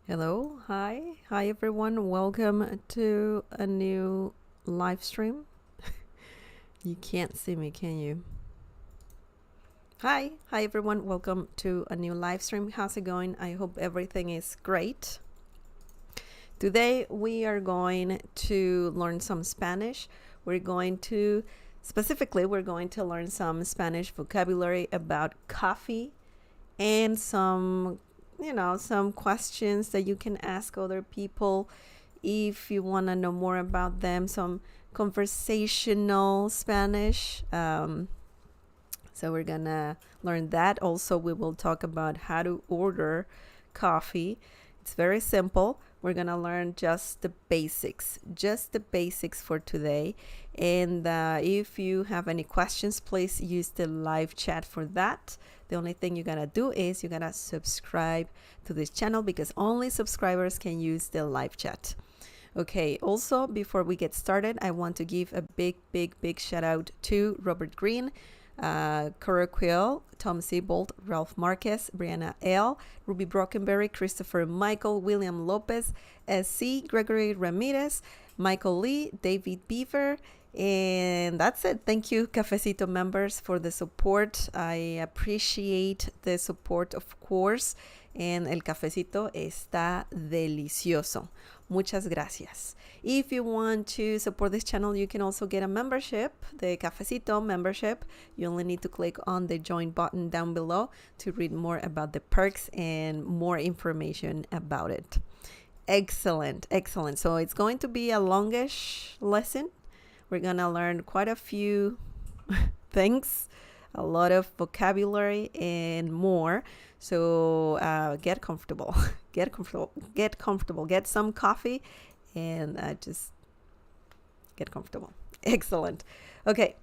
Hello, hi everyone. Welcome to a new live stream. You can't see me, can you? Hi everyone. Welcome to a new live stream. How's it going? I hope everything is great. Today we are going to learn some Spanish. Specifically, we're going to learn some Spanish vocabulary about coffee and some questions that you can ask other people if you want to know more about them, some conversational Spanish. So we're gonna learn that. Also, we will talk about how to order coffee. It's very simple. We're gonna learn just the basics for today. And if you have any questions, please use the live chat for that. The only thing you gotta do is you gotta subscribe to this channel because only subscribers can use the live chat. Okay, also before we get started, I want to give a big shout out to Robert Green, Cora Quill, Tom Siebold, Ralph Marquez, Brianna L., Ruby Brockenberry, Christopher Michael, William Lopez, SC, Gregory Ramirez, Michael Lee, David Beaver, and that's it. Thank you, Cafecito members, for the support. I appreciate the support, of course, and el cafecito está delicioso. Muchas gracias. If you want to support this channel, you can also get a membership, the Cafecito membership. You only need to click on the join button down below to read more about the perks and more information about it. Excellent. So it's going to be a longish lesson. We're going to learn quite a few things, a lot of vocabulary and more. So get comfortable. Get some coffee and just get comfortable. Excellent. Okay.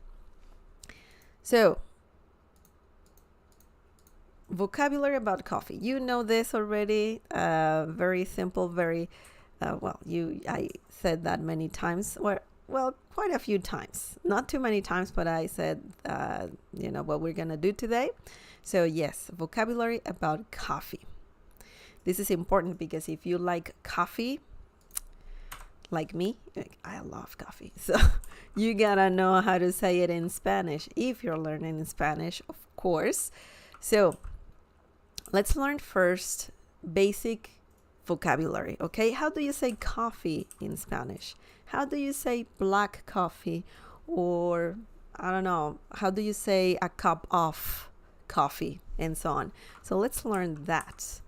So vocabulary about coffee. You know this already. Very simple, very I said that many times. Well, quite a few times. Not too many times, but I said, what we're going to do today. So yes, vocabulary about coffee. This is important because if you like coffee, like me, I love coffee. So you gotta know how to say it in Spanish if you're learning Spanish, of course. So let's learn first basic vocabulary, okay? How do you say coffee in Spanish? How do you say black coffee? Or, I don't know, how do you say a cup of coffee and so on? So let's learn that.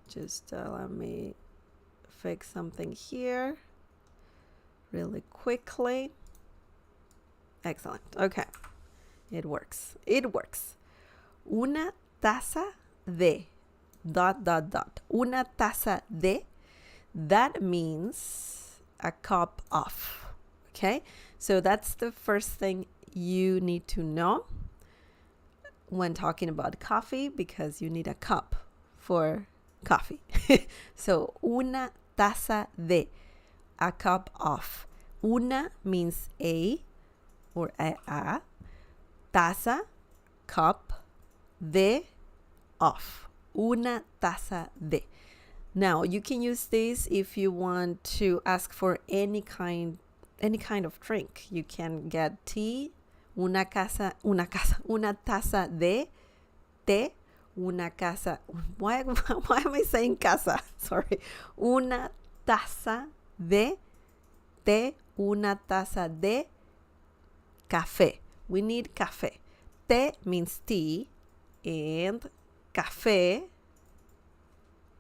Just let me fix something here really quickly. Excellent. Okay. It works. Una taza de ... Una taza de, that means a cup of. Okay? So that's the first thing you need to know when talking about coffee, because you need a cup for coffee. So una taza de, a cup of. Una means a or a. Taza, cup. De, of. Una taza de. Now you can use this if you want to ask for any kind of drink. You can get tea, una taza de té, una casa. Why am I saying casa? Sorry. Una taza de té, una taza de café. We need café. Té means tea and café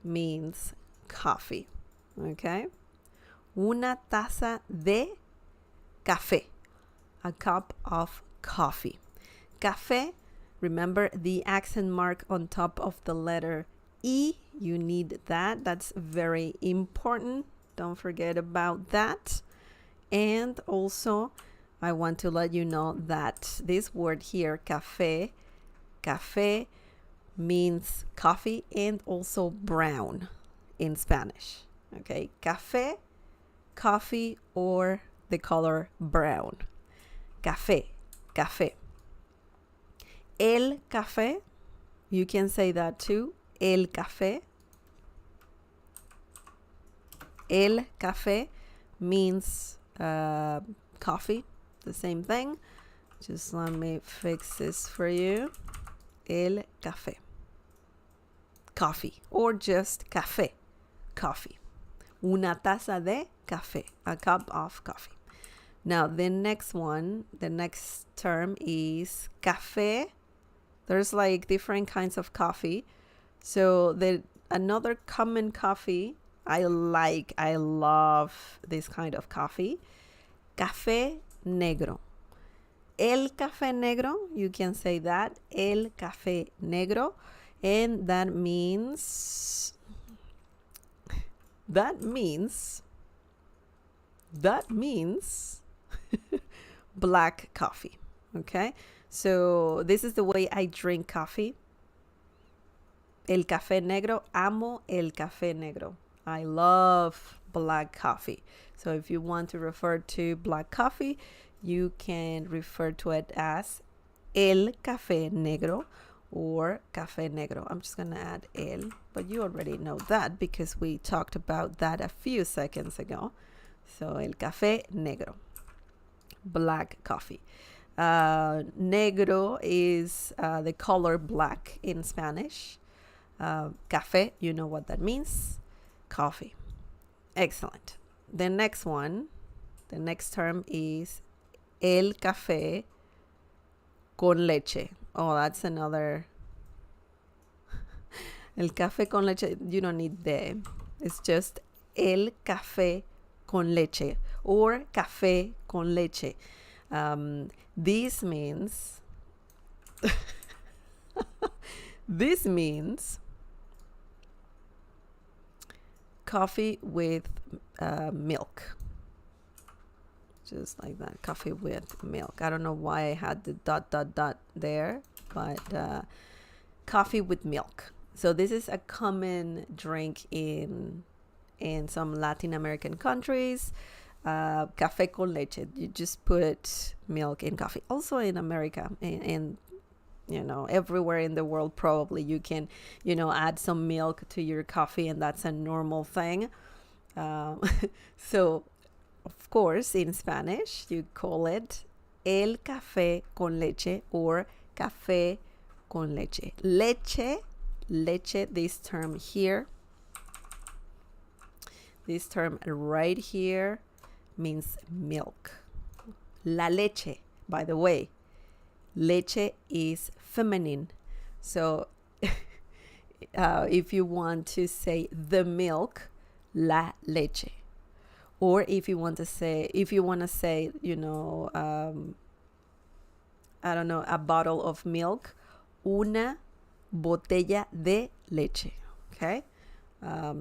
means coffee. Okay? Una taza de café. A cup of coffee. Café, remember the accent mark on top of the letter E. You need that. That's very important. Don't forget about that. And also, I want to let you know that this word here, café means coffee and also brown in Spanish. Okay, café, coffee, or the color brown. Café. El café You can say that too. El café. El café means coffee, the same thing. Just let me fix this for you. El café. Coffee, or just café, coffee. Una taza de café, a cup of coffee. Now, the next one, the next term is café. There's like different kinds of coffee. So another common coffee I love this kind of coffee. Café negro. El café negro, you can say that. El café negro. And that means black coffee. Okay? So this is the way I drink coffee. El café negro. Amo el café negro. I love black coffee. So if you want to refer to black coffee, you can refer to it as el café negro or café negro. I'm just going to add el, but you already know that because we talked about that a few seconds ago. So el café negro, black coffee. Negro is the color black in Spanish. Café, you know what that means. Coffee. Excellent. The next one, the next term is el café con leche. Oh, that's another. El café con leche, you don't need the. It's just el café con leche or café con leche. This means coffee with milk. Just like that, coffee with milk. I don't know why I had the ... there, but coffee with milk. So this is a common drink in some Latin American countries. Café con leche. You just put milk in coffee. Also in America and you know, everywhere in the world, probably you can, you know, add some milk to your coffee, and that's a normal thing. So, of course, in Spanish, you call it el café con leche or café con leche. Leche, this term here, this term right here means milk. La leche, by the way, leche is feminine. So if you want to say the milk, la leche. Or if you want to say, you know, I don't know, a bottle of milk, una botella de leche. Okay?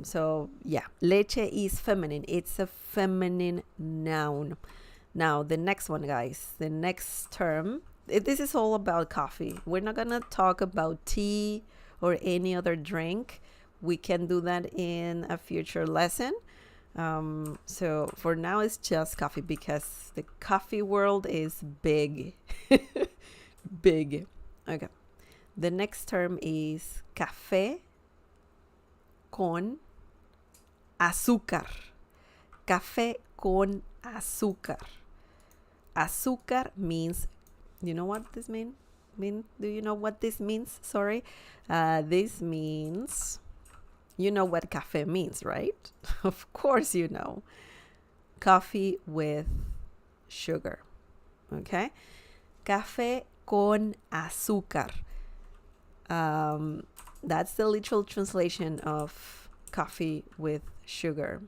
So yeah, leche is feminine. It's a feminine noun. Now, the next one, guys, the next term, this is all about coffee. We're not going to talk about tea or any other drink. We can do that in a future lesson. So for now, it's just coffee because the coffee world is big. Big. Okay. The next term is café con azúcar. Café con azúcar. Azúcar means, you know what this means? Do you know what this means? Sorry. This means, you know what café means, right? Of course you know. Coffee with sugar. Okay? Café con azúcar. That's the literal translation of coffee with sugar.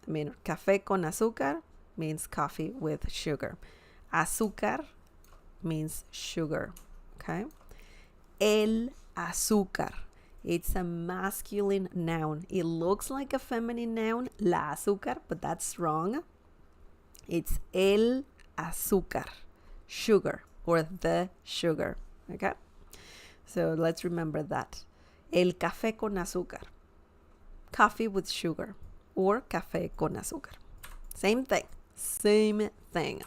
I mean, café con azúcar means coffee with sugar. Azúcar means sugar. Okay? El azúcar. It's a masculine noun. It looks like a feminine noun, la azúcar, but that's wrong. It's el azúcar, sugar, or the sugar. Okay? So let's remember that. El café con azúcar. Coffee with sugar, or café con azúcar. Same thing. Same thing.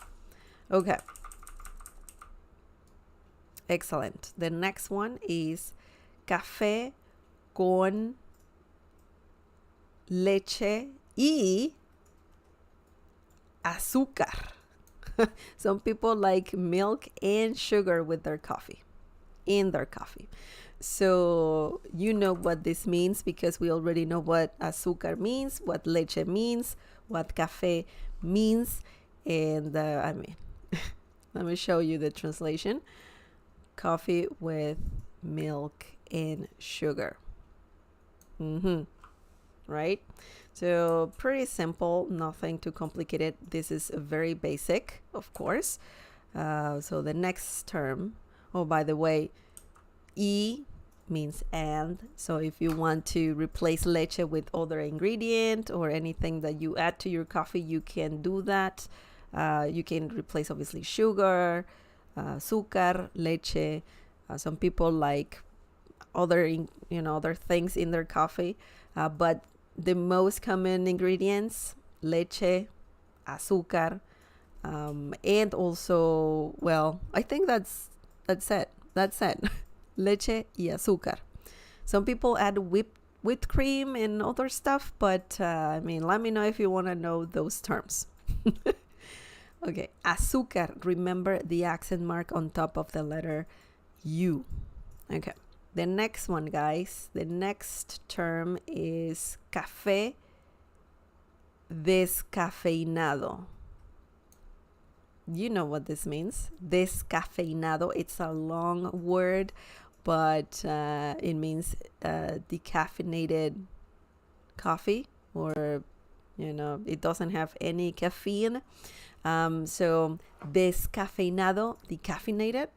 Okay. Excellent. The next one is café con leche y azúcar. Some people like milk and sugar with their coffee, in their coffee. So you know what this means because we already know what azúcar means, what leche means, what café means. And let me show you the translation. Coffee with milk and sugar. Right? So pretty simple, nothing too complicated. This is very basic, of course. So the next term, oh, by the way, y means and. So if you want to replace leche with other ingredient or anything that you add to your coffee, you can do that. You can replace obviously sugar, azúcar, leche. Some people like other things in their coffee, but the most common ingredients: leche, azúcar, and also, well, I think that's it. Leche y azúcar. Some people add whipped cream and other stuff, but let me know if you want to know those terms. Okay, azúcar. Remember the accent mark on top of the letter U. Okay, the next one, guys. The next term is café descafeinado. You know what this means. Descafeinado. It's a long word, but it means decaffeinated coffee, or it doesn't have any caffeine. So descafeinado, decaffeinated.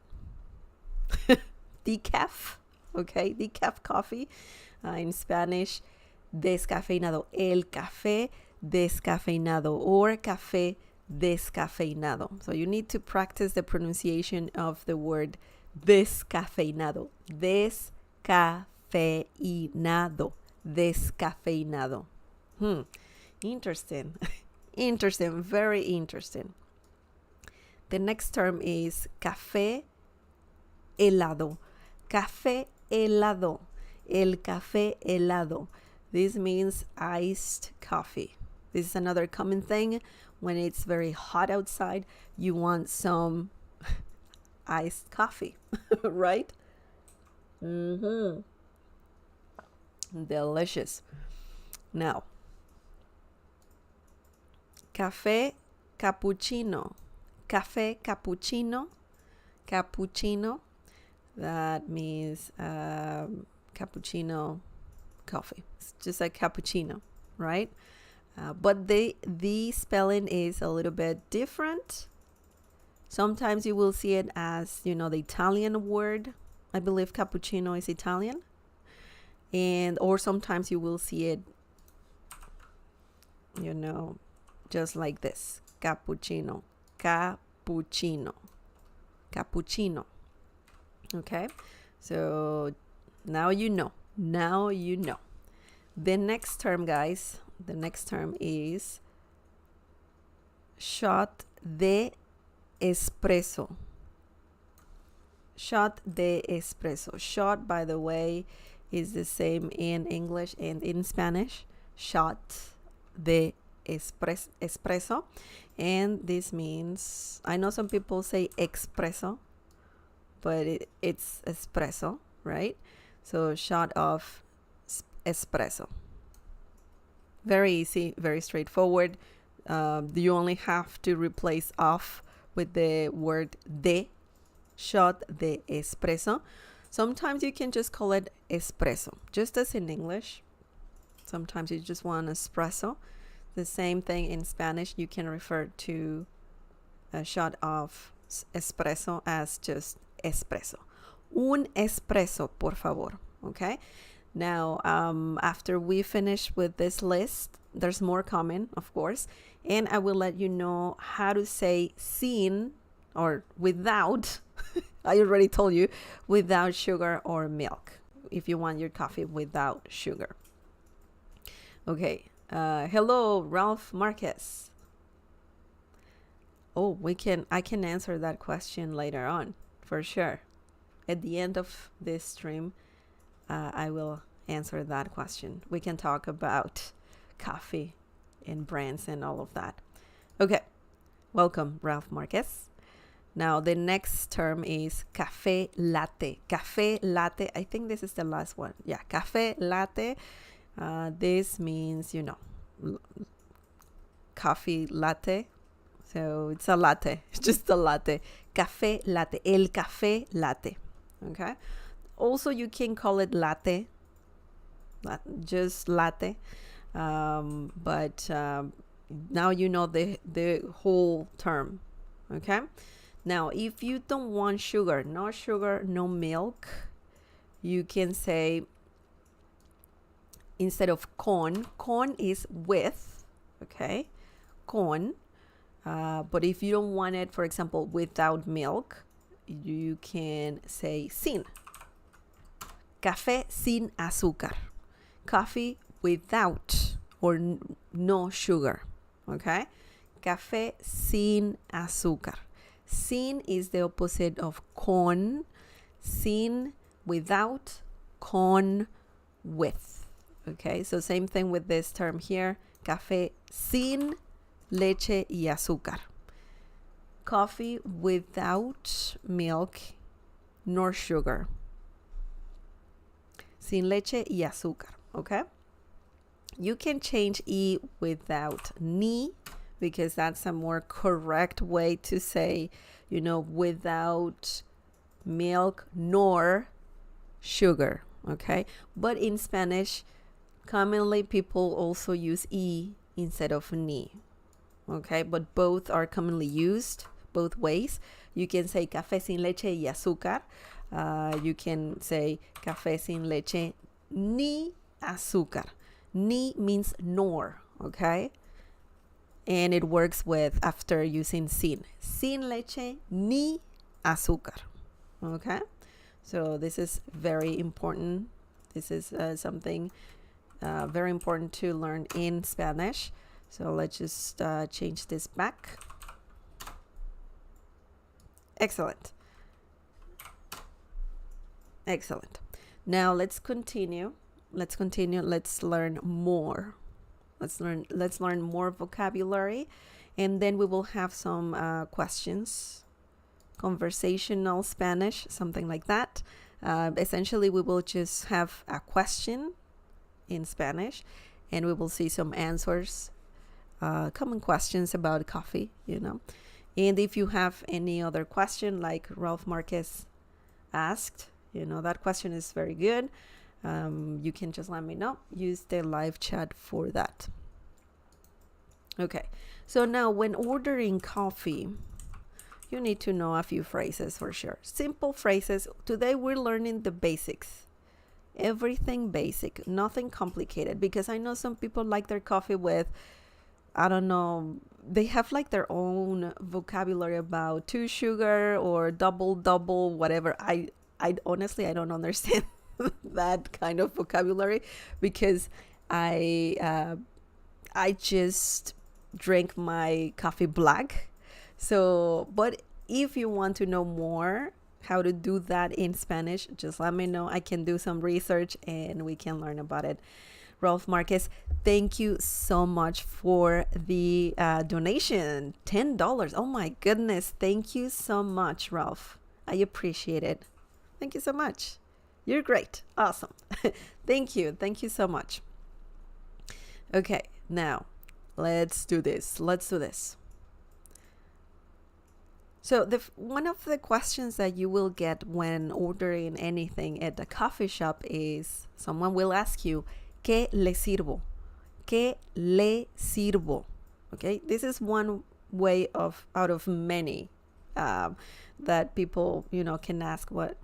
Decaf, okay, decaf coffee. In Spanish, descafeinado, el café descafeinado, or café descafeinado. So you need to practice the pronunciation of the word descafeinado. Descafeinado. Descafeinado. Interesting. Interesting. Very interesting. The next term is café helado. Café helado. El café helado. This means iced coffee. This is another common thing. When it's very hot outside, you want some iced coffee, right? Delicious. Now, café cappuccino. Café cappuccino. Cappuccino. That means cappuccino coffee. It's just like cappuccino, right? But the spelling is a little bit different. Sometimes you will see it as, the Italian word. I believe cappuccino is Italian. Or sometimes you will see it, just like this. Cappuccino. Cappuccino. Cappuccino. Okay? So now you know. Now you know. The next term, guys, is shot de espresso. Shot de espresso. Shot, by the way, is the same in English and in Spanish. Shot de espresso. And this means, I know some people say espresso, but it's espresso, right? So shot of espresso. Very easy, very straightforward. You only have to replace off with the word de. Shot de espresso. Sometimes you can just call it espresso, just as in English. Sometimes you just want espresso. The same thing in Spanish. You can refer to a shot of espresso as just espresso. Un espresso, por favor. Okay? Now, after we finish with this list, there's more coming, of course, and I will let you know how to say sin or without. I already told you, without sugar or milk, if you want your coffee without sugar. Okay. Hello, Ralph Marquez. Oh, I can answer that question later on, for sure. At the end of this stream, I will answer that question. We can talk about coffee and brands and all of that. Okay, welcome, Ralph Marquez. Now, the next term is café latte. Café latte, I think this is the last one. Yeah, café latte. This means, coffee latte. So it's a latte, it's just a latte. Café latte, el café latte. Okay. Also, you can call it latte, just latte. But now you know the whole term. Okay. Now, if you don't want sugar, no milk, you can say, instead of con is with, okay, con. But if you don't want it, for example, without milk, you can say sin. Café sin azúcar. Coffee without or no sugar. Okay? Café sin azúcar. Sin is the opposite of con. Sin without, con with. Okay? So same thing with this term here. Café sin leche y azúcar. Coffee without milk nor sugar. Sin leche y azúcar. Okay? You can change y without ni, because that's a more correct way to say, without milk nor sugar. Okay? But in Spanish, commonly people also use y instead of ni. Okay, but both are commonly used, both ways. You can say café sin leche y azúcar. You can say café sin leche ni azúcar. Ni means nor, okay? And it works with after using sin. Sin leche ni azúcar, okay? So this is very important. This is something very important to learn in Spanish. So let's just change this back. Excellent. Excellent. Now let's continue. Let's learn more. Let's learn more vocabulary, and then we will have some questions, conversational Spanish, something like that. Essentially, we will just have a question in Spanish, and we will see some answers. Common questions about coffee, And if you have any other question, like Ralph Marquez asked, that question is very good. You can just let me know. Use the live chat for that. Okay, so now when ordering coffee, you need to know a few phrases for sure. Simple phrases. Today we're learning the basics. Everything basic, nothing complicated, because I know some people like their coffee with, I don't know, they have like their own vocabulary about 2 sugar or double, whatever. I honestly, I don't understand that kind of vocabulary, because I just drink my coffee black. So, but if you want to know more how to do that in Spanish, just let me know. I can do some research and we can learn about it. Ralph Marquez, thank you so much for the donation. $10. Oh my goodness. Thank you so much, Ralph. I appreciate it. Thank you so much. You're great. Awesome. Thank you. Thank you so much. Okay, now let's do this. So one of the questions that you will get when ordering anything at the coffee shop is someone will ask you, ¿Qué le sirvo? ¿Qué le sirvo? Okay, this is one way out of many that people can ask what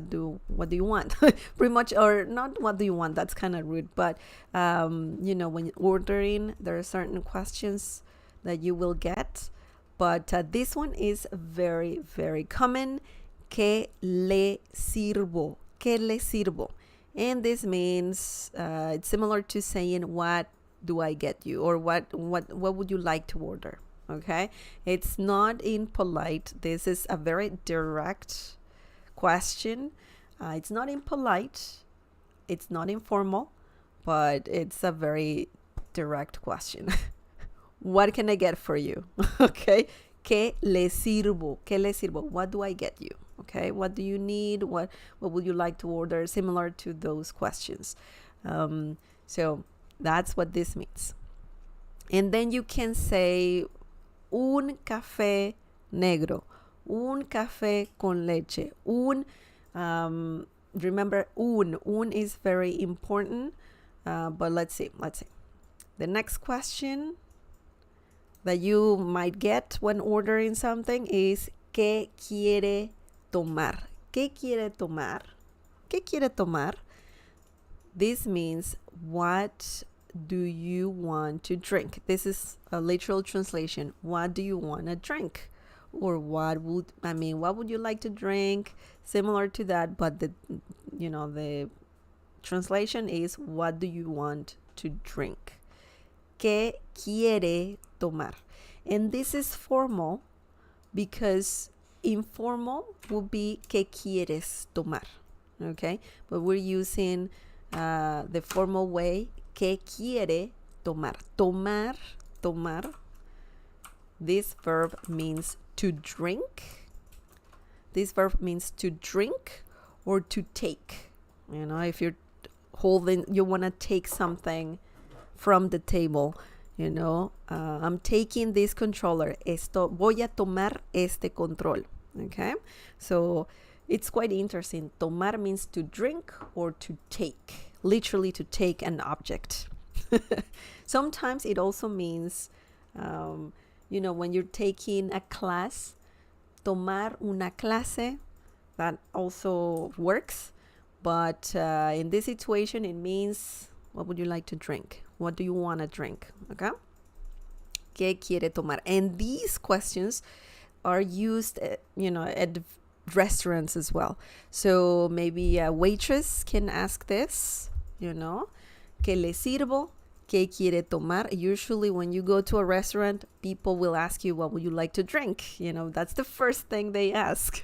do you want pretty much, or not what do you want, that's kind of rude, but when ordering there are certain questions that you will get, but this one is very, very common. ¿Qué le sirvo? ¿Qué le sirvo? And this means it's similar to saying, what do I get you? Or what would you like to order? Okay, it's not impolite. This is a very direct question. It's not impolite. it's not informal, but it's a very direct question. What can I get for you? Okay. ¿Qué le sirvo? ¿Qué le sirvo? What do I get you? Okay. What do you need? What would you like to order? Similar to those questions. So that's what this means. And then you can say un café negro, un café con leche, remember un is very important, but let's see. The next question that you might get when ordering something is ¿qué quiere tomar? ¿Qué quiere tomar? ¿Qué quiere tomar? This means what do you want to drink? This is a literal translation. What do you want to drink? Or what would you like to drink? Similar to that, but the translation is what do you want to drink? ¿Qué quiere tomar? And this is formal because informal would be ¿qué quieres tomar? Okay, but we're using the formal way. ¿Qué quiere tomar? Tomar. This verb means to drink. This verb means to drink or to take. If you're you want to take something from the table. I'm taking this controller. Voy a tomar este control. Okay, so it's quite interesting. Tomar means to drink or to take. Literally to take an object. Sometimes it also means, when you're taking a class, tomar una clase, that also works. But in this situation, it means, what would you like to drink? What do you want to drink? Okay? ¿Qué quiere tomar? And these questions are used, at restaurants as well. So maybe a waitress can ask this, ¿Qué le sirvo? ¿Qué quiere tomar? Usually when you go to a restaurant, people will ask you, what would you like to drink? That's the first thing they ask.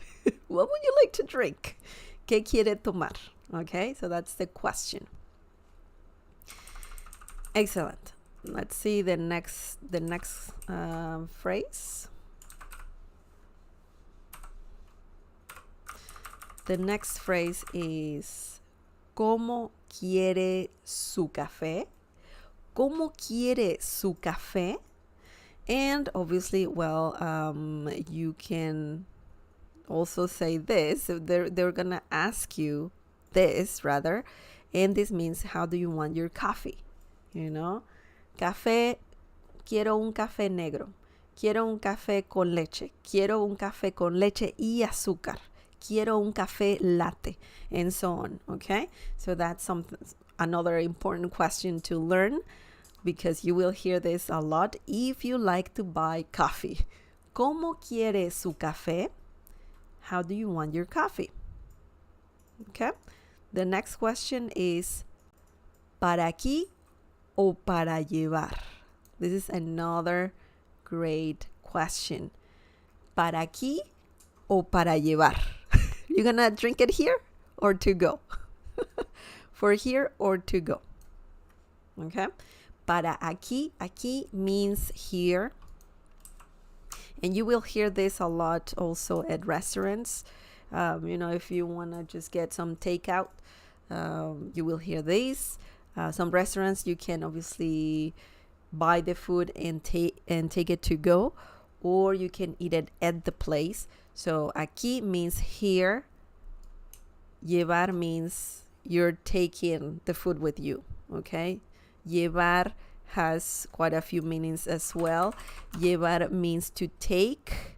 What would you like to drink? ¿Qué quiere tomar? Okay, so that's the question. Excellent. Let's see the next phrase. The next phrase is ¿Cómo quiere su café? ¿Cómo quiere su café? And obviously, you can also say this. They're gonna ask you this rather, and this means how do you want your coffee? Café, quiero un café negro. Quiero un café con leche. Quiero un café con leche y azúcar. Quiero un café latte, and so on. Okay, so that's another important question to learn, because you will hear this a lot if you like to buy coffee. ¿Cómo quiere su café? How do you want your coffee? Okay, the next question is ¿para aquí o para llevar? This is another great question. ¿Para aquí o para llevar? You're gonna drink it here or to go? For here or to go? Okay. Para aquí means here. And you will hear this a lot also at restaurants. If you want to just get some takeout, you will hear this. Some restaurants, you can obviously buy the food and take it to go, or you can eat it at the place. So aquí means here. Llevar means you're taking the food with you. Okay. Llevar has quite a few meanings as well. Llevar means to take,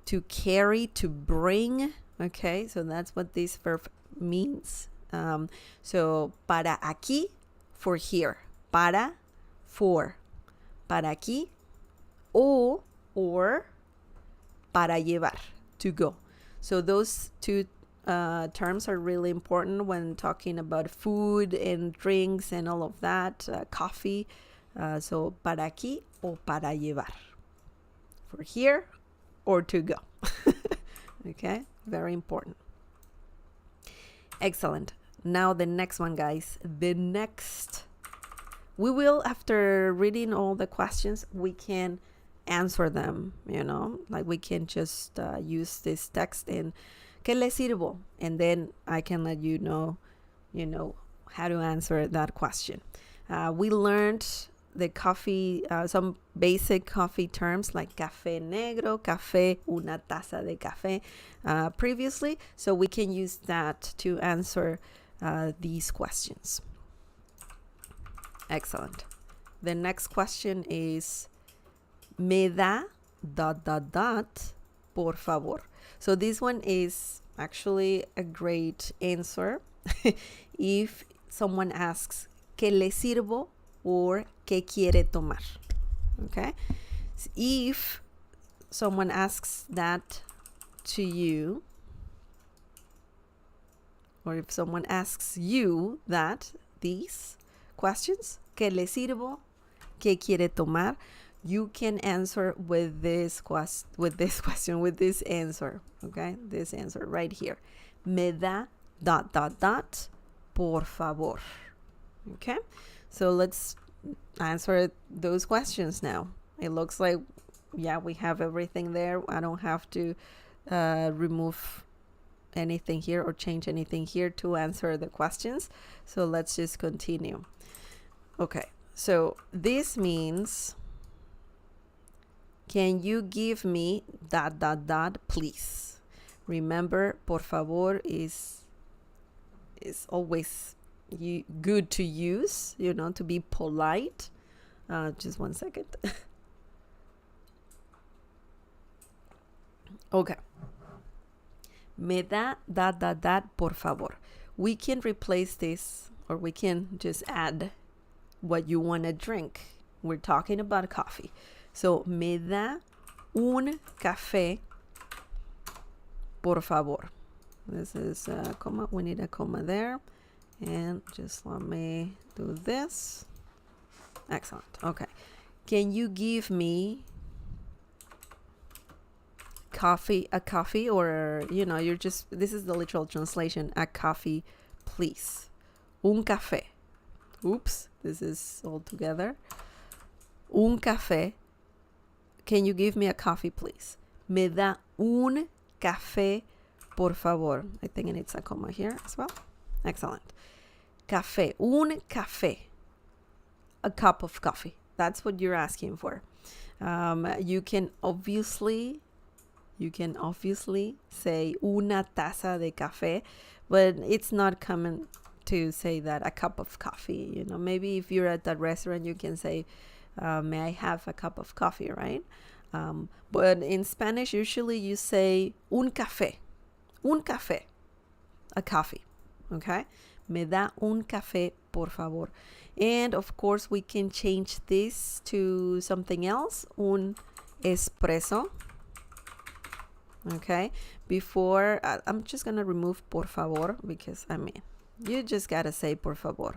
to carry, to bring. Okay, so that's what this verb means. So para aquí, for here. Para, for. Para aquí, or para llevar, to go. So those two terms are really important when talking about food and drinks and all of that, coffee. So para aquí o para llevar, for here or to go. Okay, very important. Excellent. now the next one, guys. We will, after reading all the questions, we can answer them, like we can just use this text in ¿Qué le sirvo? And then I can let you know how to answer that question. We learned the coffee, some basic coffee terms like café negro, café, una taza de café previously, so we can use that to answer these questions. Excellent. The next question is me da ... por favor. So this one is actually a great answer if someone asks ¿qué le sirvo? Or ¿qué quiere tomar? Okay. If someone asks that to you, or if someone asks you these questions, ¿qué le sirvo? ¿Qué quiere tomar? You can answer with this answer, okay? This answer right here. Me da ... por favor. Okay? So let's answer those questions now. It looks like, yeah, we have everything there. I don't have to remove anything here or change anything here to answer the questions. So let's just continue. Okay, so this means, can you give me ... please? Remember, por favor is always good to use, to be polite. Just one second. Okay. Me da ... por favor. We can replace this, or we can just add what you want to drink. We're talking about coffee. So, me da un café, por favor. This is a comma. We need a comma there. And just let me do this. Excellent. Okay. Can you give me a coffee, or, this is the literal translation, a coffee, please. Un café. Oops, this is all together. Un café. Can you give me a coffee, please? Me da un café, por favor. I think it needs a comma here as well. Excellent. Café. Un café. A cup of coffee. That's what you're asking for. You can obviously say una taza de café, but it's not common to say that, a cup of coffee. Maybe if you're at that restaurant, you can say, may I have a cup of coffee, right? But in Spanish, usually you say un café, a coffee, okay? Me da un café, por favor. And of course, we can change this to something else, un espresso, okay? Before, I'm just going to remove por favor, because, you just got to say por favor.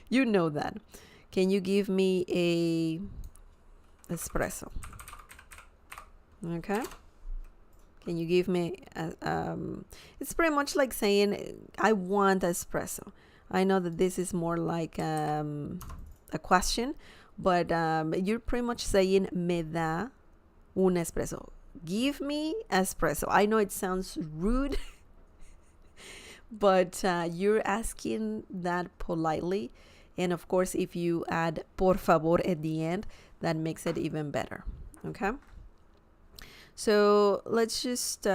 You know that. Can you give me a espresso? Okay. Can you give me it's pretty much like saying I want espresso. I know that this is more like a question, but you're pretty much saying me da un espresso. Give me espresso. I know it sounds rude, but you're asking that politely. And of course, if you add por favor at the end, that makes it even better. Okay. So let's just,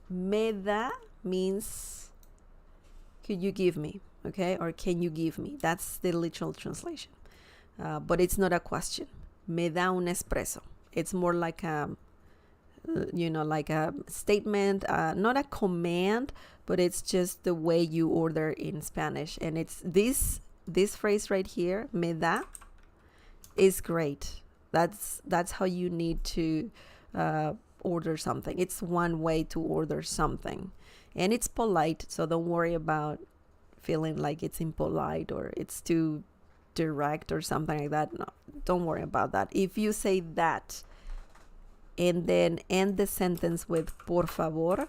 me da means, could you give me? Okay. Or can you give me? That's the literal translation. But it's not a question. Me da un espresso. It's more like a, like a statement, not a command, but it's just the way you order in Spanish. And it's this phrase right here, me da, is great. That's how you need to order something. It's one way to order something, and it's polite. So don't worry about feeling like it's impolite or it's too direct or something like that. No, don't worry about that. If you say that and then end the sentence with por favor,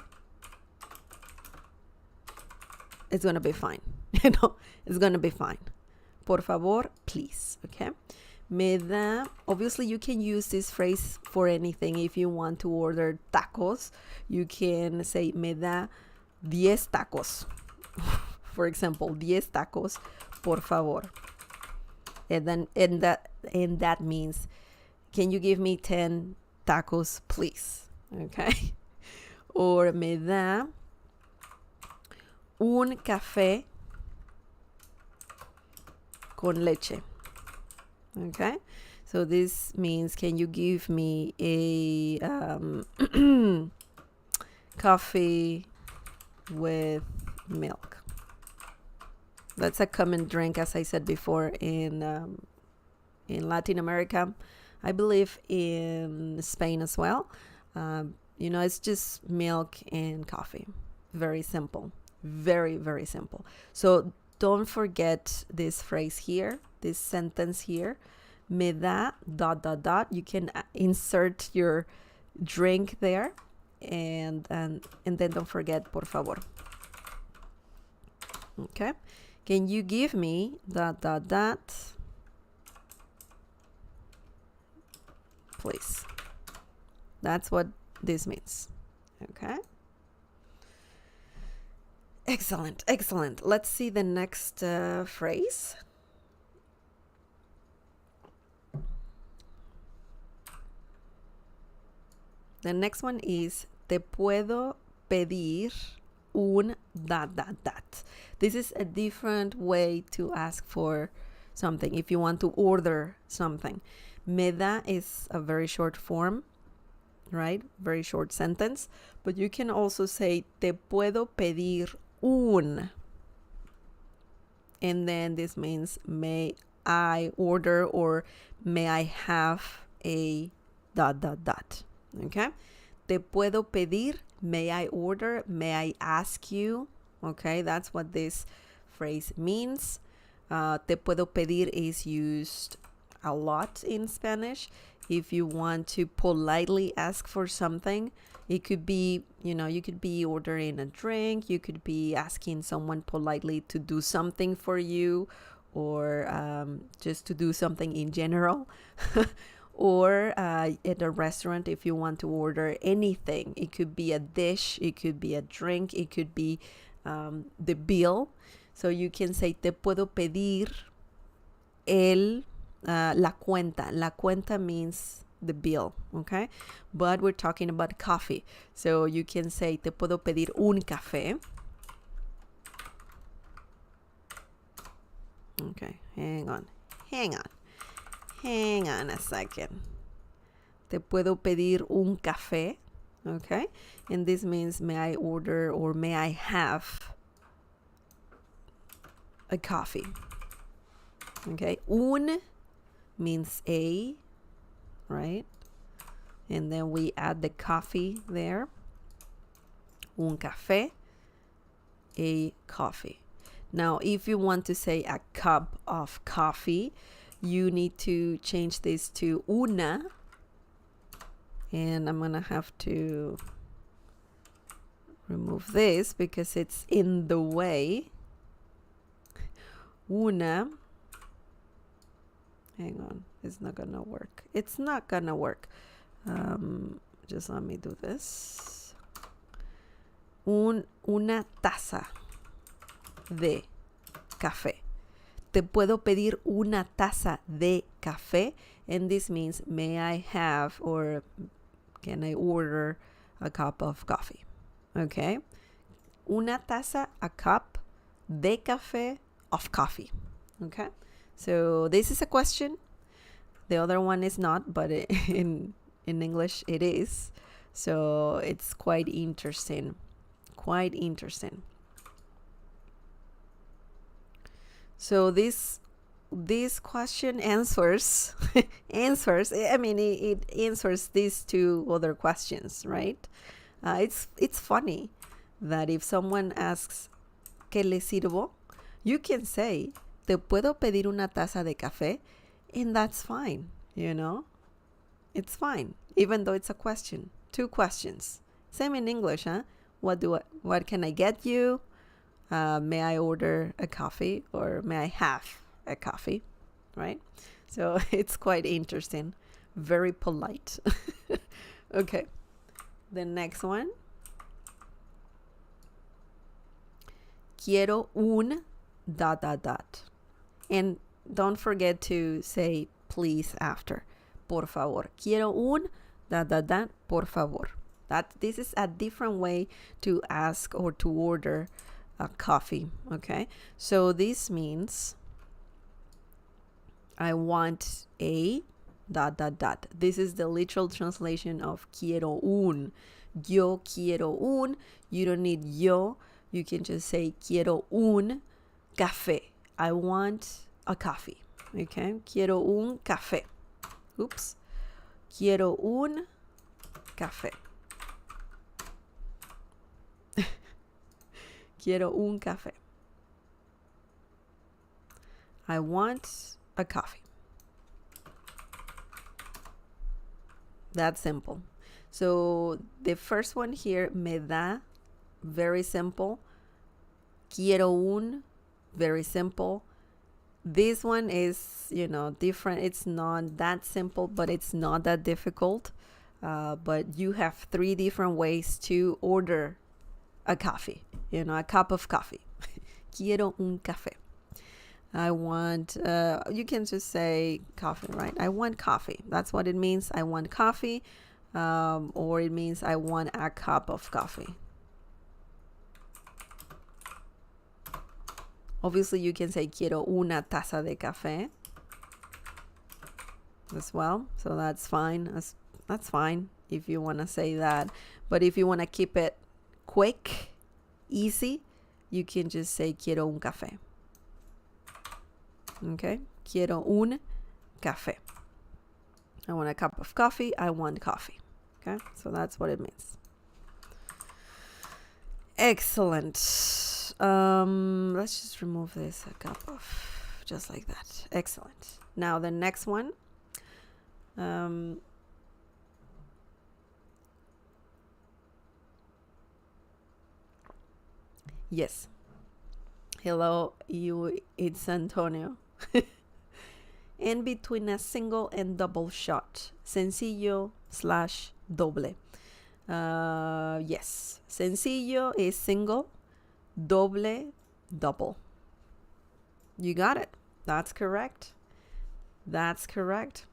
it's gonna be fine. You know, it's gonna be fine. Por favor, please. Okay. Me da. Obviously, you can use this phrase for anything. If you want to order tacos, you can say me da 10 tacos. For example, 10 tacos, por favor. And that means, can you give me 10 tacos, please? Okay. Or me da un café con leche. Okay. So this means, can you give me a coffee with milk? That's a common drink, as I said before, in Latin America. I believe in Spain as well. It's just milk and coffee. Very simple. Very, very simple. So don't forget this phrase here, this sentence here. Me da ... You can insert your drink there, and then don't forget por favor. Okay. Can you give me ... please? That's what this means. Okay. Excellent, excellent. Let's see the next phrase. The next one is, te puedo pedir un ... This is a different way to ask for something if you want to order something. Me da is a very short form, right? Very short sentence. But you can also say, te puedo pedir un. And then this means, may I order, or may I have a ... Okay? Te puedo pedir, may I order, may I ask you. Okay, that's what this phrase means. Te puedo pedir is used a lot in Spanish. If you want to politely ask for something, it could be, you could be ordering a drink, you could be asking someone politely to do something for you, or just to do something in general. Or at a restaurant, if you want to order anything, it could be a dish, it could be a drink, it could be the bill. So you can say, te puedo pedir la cuenta. La cuenta means the bill, okay? But we're talking about coffee. So you can say, te puedo pedir un café. Okay, hang on a second. Te puedo pedir un café. Okay. And this means, may I order, or may I have a coffee. Okay. Un means a, right? And then we add the coffee there. Un café, a coffee. Now, if you want to say a cup of coffee, you need to change this to una. And I'm going to have to remove this because it's in the way. Una. Hang on. It's not going to work. It's not going to work. Just let me do this. Una taza de café. Te puedo pedir una taza de café. And this means, may I have, or can I order a cup of coffee? Okay. Una taza, a cup, de café, of coffee. Okay. So this is a question. The other one is not, but in English it is. So it's quite interesting. Quite interesting. So this question answers it answers these two other questions, right? It's funny that if someone asks, ¿qué le sirvo? You can say, ¿te puedo pedir una taza de café? And that's fine, It's fine, even though it's a question. Two questions. Same in English, huh? What can I get you? May I order a coffee, or may I have a coffee, right? So it's quite interesting, very polite. Okay, the next one. Quiero un ... And don't forget to say please after. Por favor. Quiero un ... por favor. This is a different way to ask or to order a coffee. Okay, so this means I want a ... This is the literal translation of quiero un. Yo quiero un. You don't need yo. You can just say quiero un café. I want a coffee. Okay, quiero un café. Oops. Quiero un café. Quiero un café. I want a coffee. That's simple. So the first one here, me da, very simple. Quiero un, very simple. This one is, different. It's not that simple, but it's not that difficult. But you have 3 different ways to order a coffee, a cup of coffee. Quiero un café. I want, you can just say coffee, right? I want coffee. That's what it means. I want coffee. Or it means I want a cup of coffee. Obviously, you can say quiero una taza de café as well. So that's fine. That's fine if you want to say that. But if you want to keep it quick, easy, you can just say quiero un café. Okay, quiero un café. I want a cup of coffee. I want coffee. Okay, so that's what it means. Excellent. Let's just remove this, a cup of, just like that. Excellent. Now the next one. Yes. Hello, it's Antonio. In between a single and double shot. Sencillo / doble. Yes. Sencillo is single. Doble, double. You got it. That's correct. That's correct.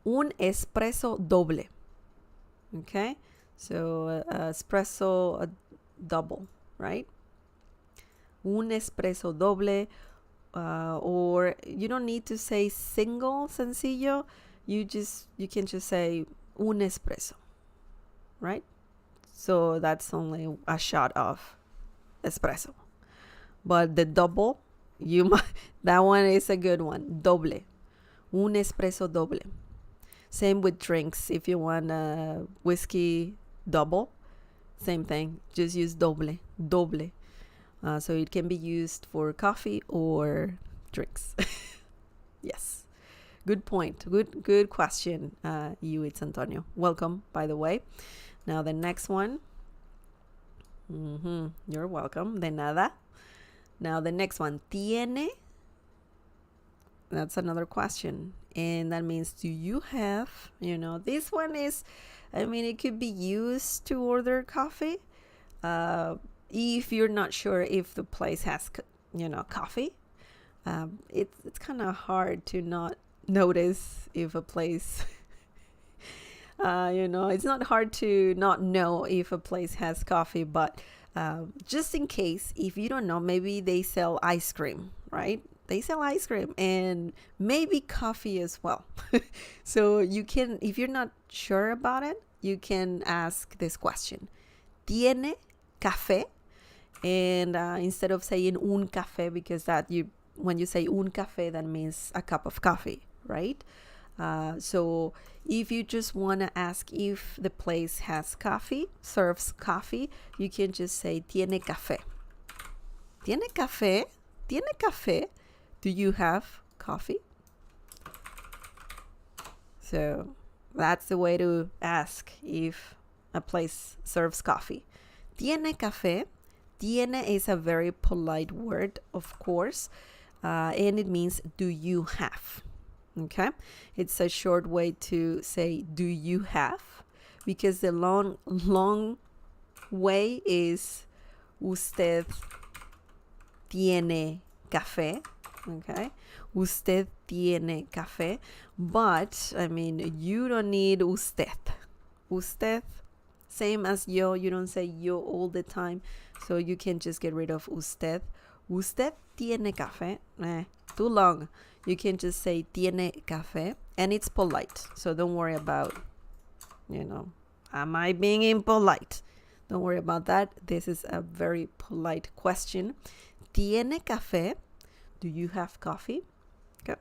Un espresso doble. Okay. So espresso double, right? Un espresso doble. Or you don't need to say single sencillo. You can just say un espresso, right? So that's only a shot of espresso. But the double, that one is a good one. Doble. Un espresso doble. Same with drinks. If you want a whiskey double, same thing. Just use doble. Doble. So it can be used for coffee or drinks. Yes. Good point. Good question. It's Antonio. Welcome, by the way. Now the next one. You're welcome. De nada. Now the next one. Tiene. That's another question. And that means, do you have? This one is, it could be used to order coffee. If you're not sure if the place has, coffee, it's kind of hard to not notice if a place, it's not hard to not know if a place has coffee. But just in case, if you don't know, maybe they sell ice cream, right? They sell ice cream and maybe coffee as well. So you can, if you're not sure about it, you can ask this question. ¿Tiene café? And instead of saying un café, because when you say un café, that means a cup of coffee, right? So if you just want to ask if the place has coffee, serves coffee, you can just say tiene café. ¿Tiene café? ¿Tiene café? Do you have coffee? So that's the way to ask if a place serves coffee. ¿Tiene café? Tiene is a very polite word, of course, and it means do you have. Okay, it's a short way to say do you have, because the long way is usted tiene café. Okay, usted tiene café, but I mean, you don't need usted. Usted, same as yo, you don't say yo all the time, so you can just get rid of usted. Usted tiene café. Too long. You can just say tiene café, and it's polite, so don't worry about, am I being impolite? Don't worry about that. This is a very polite question. Tiene café? Do you have coffee? Okay.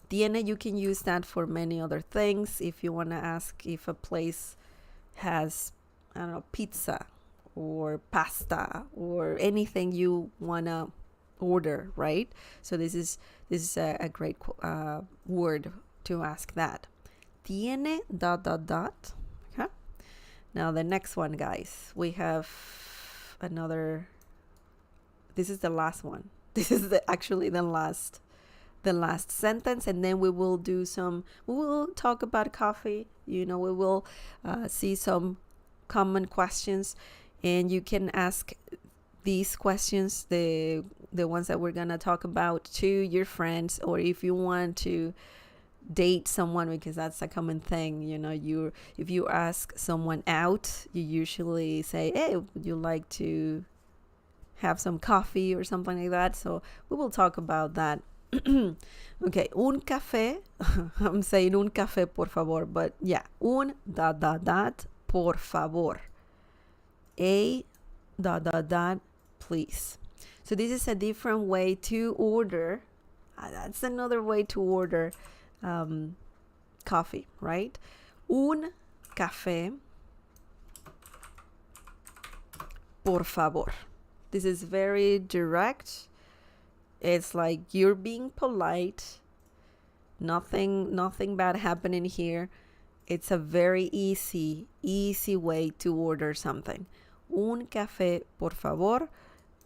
Tiene, you can use that for many other things. If you want to ask if a place has, I don't know, pizza or pasta or anything you want to order, right? So this is a great word to ask that. Tiene ... Okay. Now the next one, guys. We have another. This is the last one. This is actually the last sentence, and then we will talk about coffee. We will see some common questions, and you can ask these questions, the ones that we're gonna talk about, to your friends, or if you want to date someone, because that's a common thing. If you ask someone out, you usually say, hey, would you like to have some coffee or something like that? So we will talk about that. Okay, un café. I'm saying un café por favor, but yeah, un ... por favor. A ... please. So this is a different way to order. That's another way to order coffee, right? Un café por favor. This is very direct. It's like you're being polite. Nothing bad happening here. It's a very easy way to order something. Un café por favor.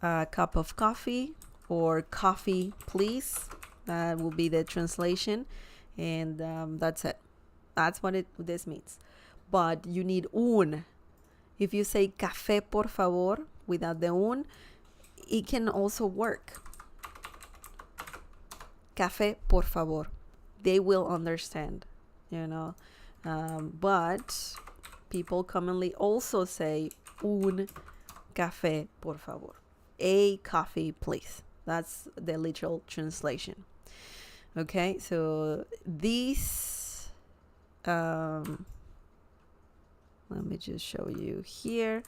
A cup of coffee, or coffee please. That will be the translation, and that's it. That's what this means. But you need un. If you say café por favor without the un, it can also work. Café por favor. They will understand, but people commonly also say un café por favor. A coffee please. That's the literal translation. Okay, so these let me just show you here.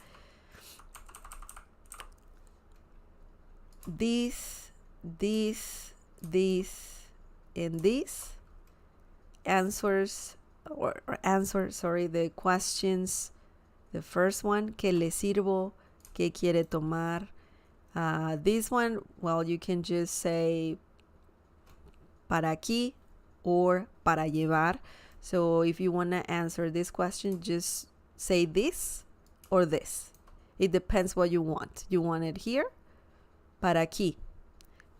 These and these answers the questions. The first one, ¿qué le sirvo? ¿Qué quiere tomar? This one, well, you can just say para aquí or para llevar. So if you want to answer this question, just say this or this. It depends what you want. You want it here? Para aquí.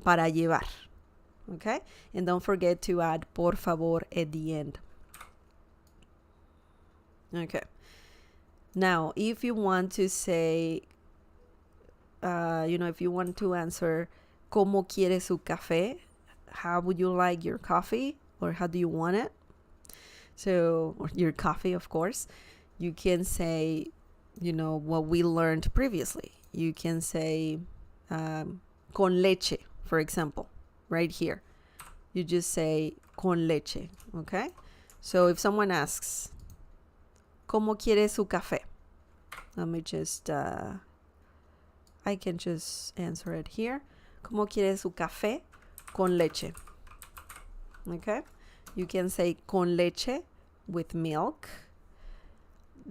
Para llevar. Okay? And don't forget to add por favor at the end. Okay. Now, if you want to say, if you want to answer, ¿cómo quiere su café? How would you like your coffee? Or how do you want it? So, or your coffee, of course. You can say, what we learned previously. You can say, con leche, for example, right here. You just say con leche, okay? So if someone asks, ¿cómo quiere su café? Let me just, I can just answer it here. ¿Cómo quiere su café? Con leche. Okay? You can say con leche with milk.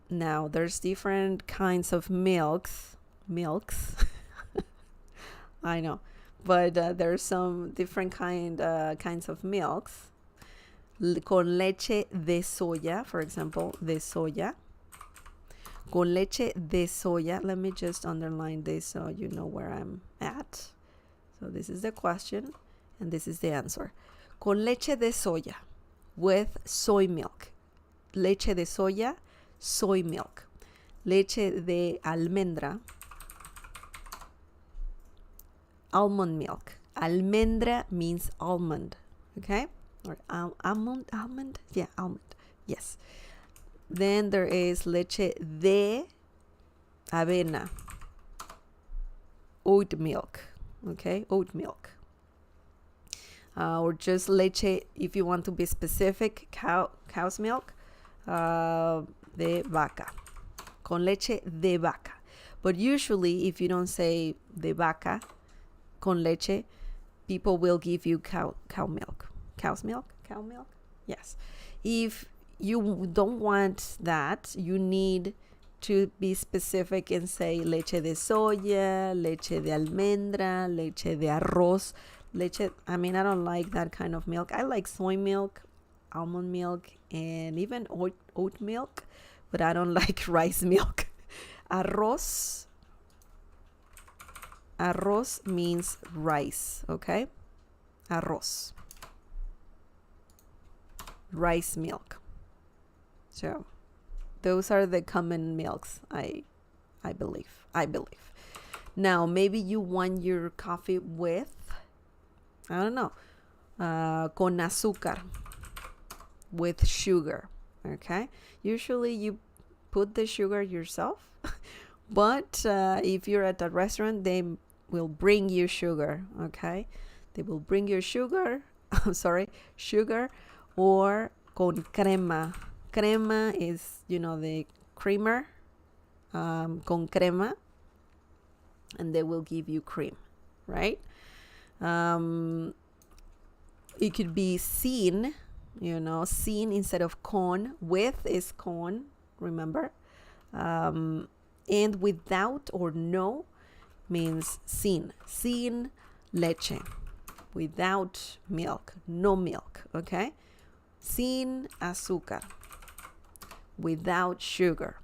Now, there's different kinds of milks. I know. But there's some different kinds of milks. Con leche de soya, for example, de soya. Con leche de soya. Let me just underline this so you know where I'm at. So this is the question and this is the answer. Con leche de soya with soy milk. Leche de soya, soy milk. Leche de almendra, almond milk. Almendra means almond, okay? Or almond? Yeah, almond. Yes. Then there is leche de avena, oat milk, okay? Oat milk. Or just leche, if you want to be specific, cow's milk, de vaca. Con leche de vaca. But usually, if you don't say de vaca, con leche, people will give you cow milk. Cow's milk? Cow milk? Yes. If you don't want that, you need to be specific and say leche de soya, leche de almendra, leche de arroz. Leche, I mean, I don't like that kind of milk. I like soy milk, almond milk, and even oat milk, but I don't like rice milk. Arroz. Arroz means rice, okay? Arroz. Rice milk. So those are the common milks, I believe. Now, maybe you want your coffee with, I don't know, con azúcar, with sugar, okay? Usually you put the sugar yourself, but if you're at a restaurant, they will bring you sugar, okay? They will bring you sugar, sugar, or con crema. Crema is, the creamer, con crema, and they will give you cream, right? It could be sin, sin instead of con. With is con, remember? And without or no means sin. Sin leche. Without milk. No milk, okay? Sin azúcar. Without sugar.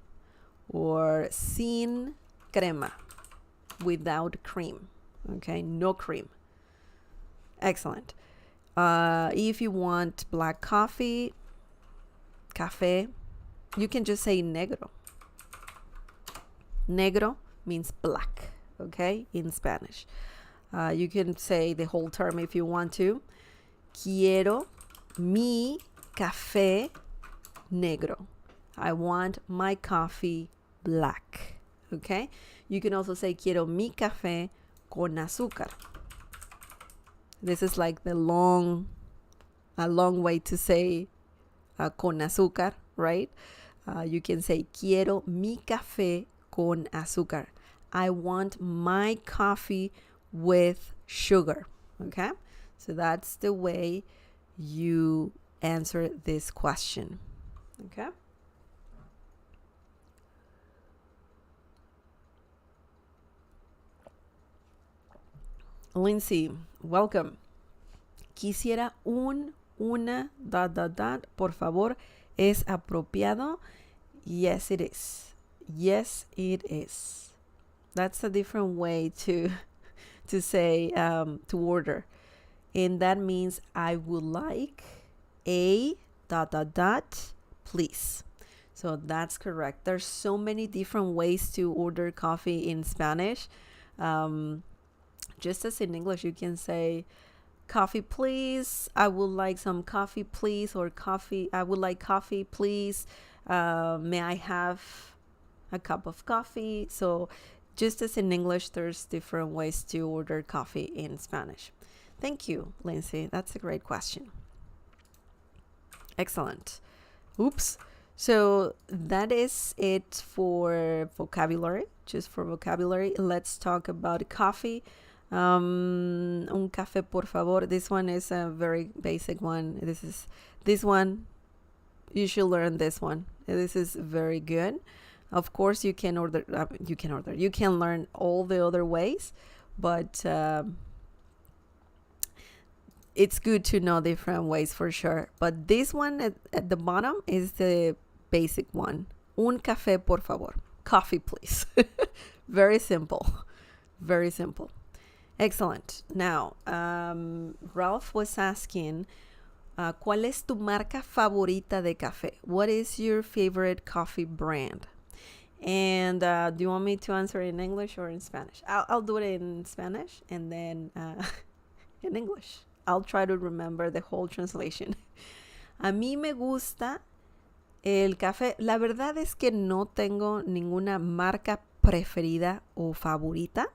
Or sin crema. Without cream, okay? No cream. Excellent. If you want black coffee, café, you can just say negro. Negro means black, okay, in Spanish. You can say the whole term if you want to. Quiero mi café negro. I want my coffee black, okay? You can also say quiero mi café con azúcar. This is like a long way to say con azúcar, right? You can say quiero mi café con azúcar. I want my coffee with sugar, okay? So that's the way you answer this question, okay? Lindsay, welcome. Quisiera una, por favor, ¿es apropiado? Yes, it is. Yes, it is. That's a different way to say, to order. And that means I would like a, please. So that's correct. There's so many different ways to order coffee in Spanish. Just as in English, you can say, coffee, please. I would like some coffee, please. Or coffee, I would like coffee, please. May I have a cup of coffee? So just as in English, there's different ways to order coffee in Spanish. Thank you, Lindsay. That's a great question. Excellent. Oops. So that is it for vocabulary, just for vocabulary. Let's talk about coffee. Un café, por favor. This one is a very basic one. This one, you should learn this one. This is very good. Of course, you can learn all the other ways, but it's good to know different ways for sure. But this one at the bottom is the basic one. Un café, por favor. coffee, please. Very simple. Very simple. Excellent. Now, Ralph was asking, ¿cuál es tu marca favorita de café? What is your favorite coffee brand? And do you want me to answer in English or in Spanish? I'll do it in Spanish and then in English. I'll try to remember the whole translation. A mí me gusta el café. La verdad es que no tengo ninguna marca preferida o favorita.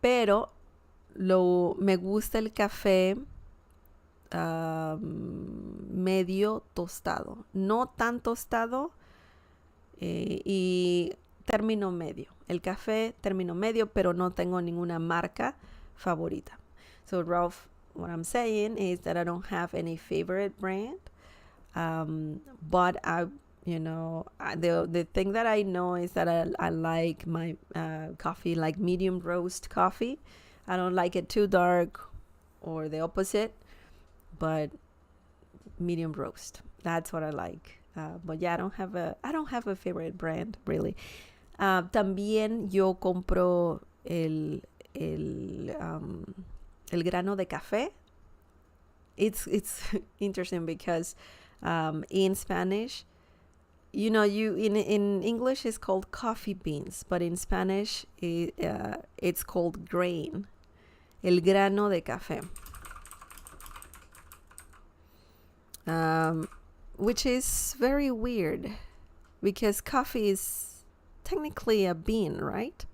Pero me gusta el café medio tostado. No tan tostado y término medio. El café término medio, pero no tengo ninguna marca favorita. So Ralph, what I'm saying is that I don't have any favorite brand. But the thing that I know is that I like my coffee like medium roast coffee. I don't like it too dark or the opposite, but medium roast. That's what I like. But yeah, I don't have a favorite brand really. También yo compro el grano de café. It's interesting because in Spanish, in English it's called coffee beans, but in Spanish it's called grain. El grano de café. Which is very weird because coffee is technically a bean, right?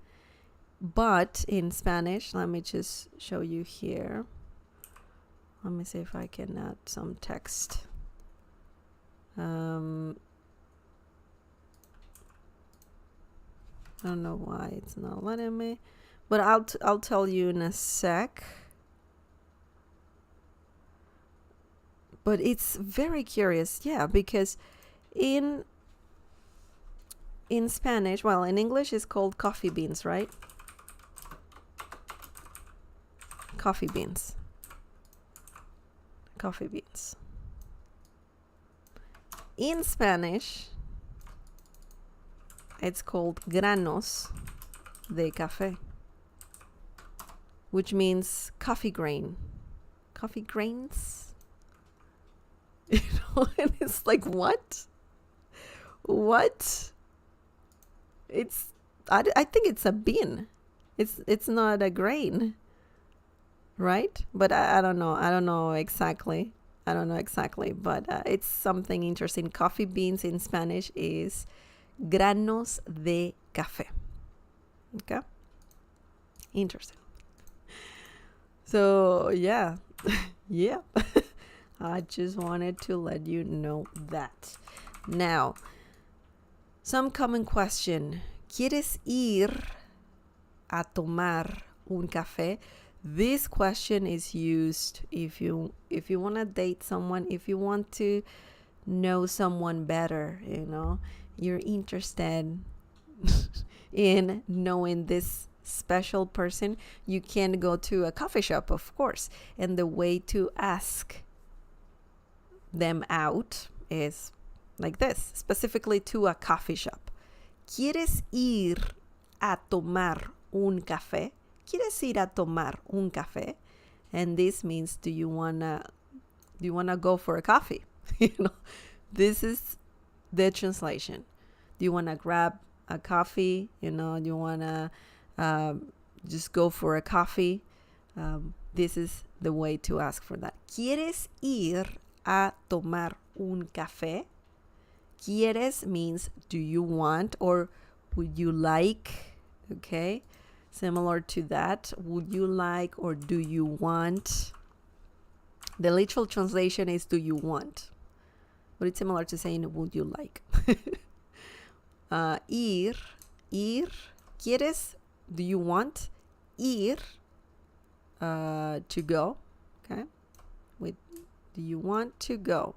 But in Spanish, let me just show you here. Let me see if I can add some text. I don't know why it's not letting me, but I'll tell you in a sec. But it's very curious, yeah, because in Spanish, well, in English it's called coffee beans, right? Coffee beans. Coffee beans. In Spanish, it's called granos de café, which means coffee grain. Coffee grains. And it's like, what? I think it's a bean. It's not a grain, right? But I don't know exactly, but it's something interesting. Coffee beans in Spanish is granos de café. Okay, interesting. So yeah. Yeah. I just wanted to let you know that. Now, some common question. ¿Quieres ir a tomar un café? This question is used if you want to date someone, if you want to know someone better, you're interested in knowing this special person, you can go to a coffee shop, of course. And the way to ask them out is like this, specifically to a coffee shop. ¿Quieres ir a tomar un café? ¿Quieres ir a tomar un café? And this means, do you wanna go for a coffee? This is the translation. Do you wanna grab a coffee? Do you wanna just go for a coffee? This is the way to ask for that. ¿Quieres ir a tomar un café? ¿Quieres means do you want or would you like? Okay, similar to that. Would you like or do you want? The literal translation is do you want, but it's similar to saying would you like. Ir. ¿Quieres? Do you want? Ir. To go. Okay. Do you want to go?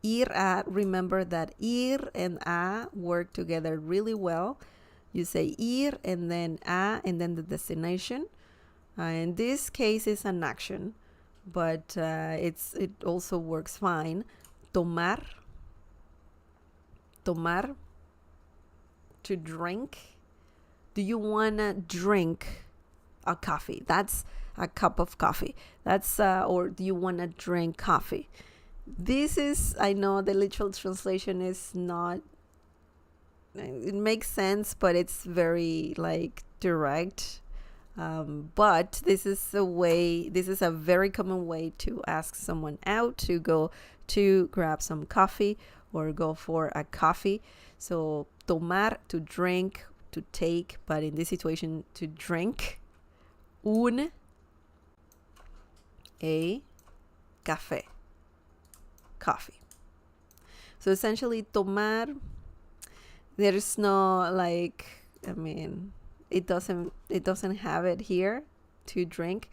Ir a, remember that ir and a work together really well. You say ir and then a and then the destination. In this case, it's an action, but it also works fine. Tomar. to drink. Do you want to drink a coffee? That's a cup of coffee. That's or do you want to drink coffee? This is, I know the literal translation is not, it makes sense, but it's very like direct. But this is a very common way to ask someone out to go to grab some coffee or go for a coffee. So tomar, to drink, to take, but in this situation, to drink a café, coffee. So essentially, tomar, there's no like, I mean, it doesn't have it here, to drink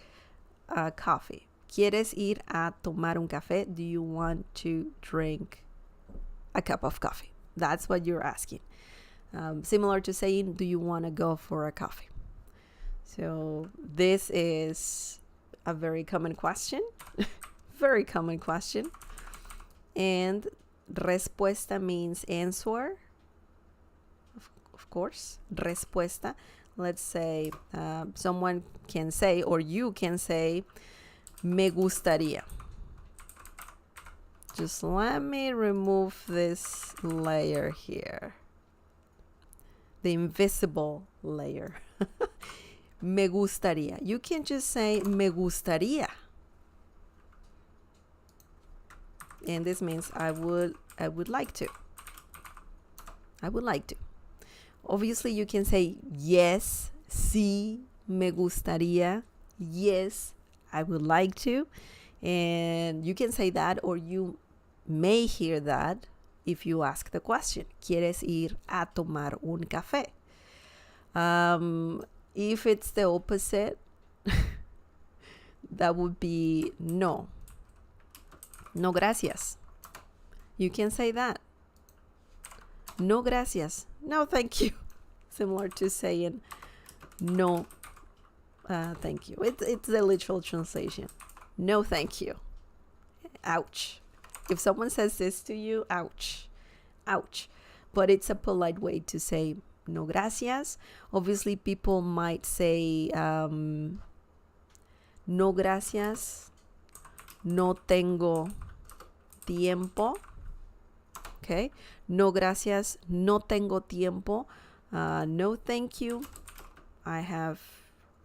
coffee. ¿Quieres ir a tomar un café? Do you want to drink a cup of coffee? That's what you're asking. Similar to saying, do you want to go for a coffee? So this is a very common question. Very common question. And respuesta means answer. Of course, respuesta. Let's say someone can say, or you can say, me gustaría. Just let me remove this layer here. The invisible layer. Me gustaría. You can just say me gustaría. And this means I would like to. I would like to. Obviously, you can say yes, sí, me gustaría, yes, I would like to. And you can say that, or you may hear that if you ask the question, ¿quieres ir a tomar un café? If it's the opposite, that would be no. No gracias. You can say that. No gracias. No, thank you. Similar to saying no, thank you. It's the literal translation. No, thank you. Ouch. If someone says this to you, ouch. Ouch. But it's a polite way to say no gracias. Obviously, people might say no gracias. No tengo tiempo. Okay. No gracias. No tengo tiempo. No thank you. I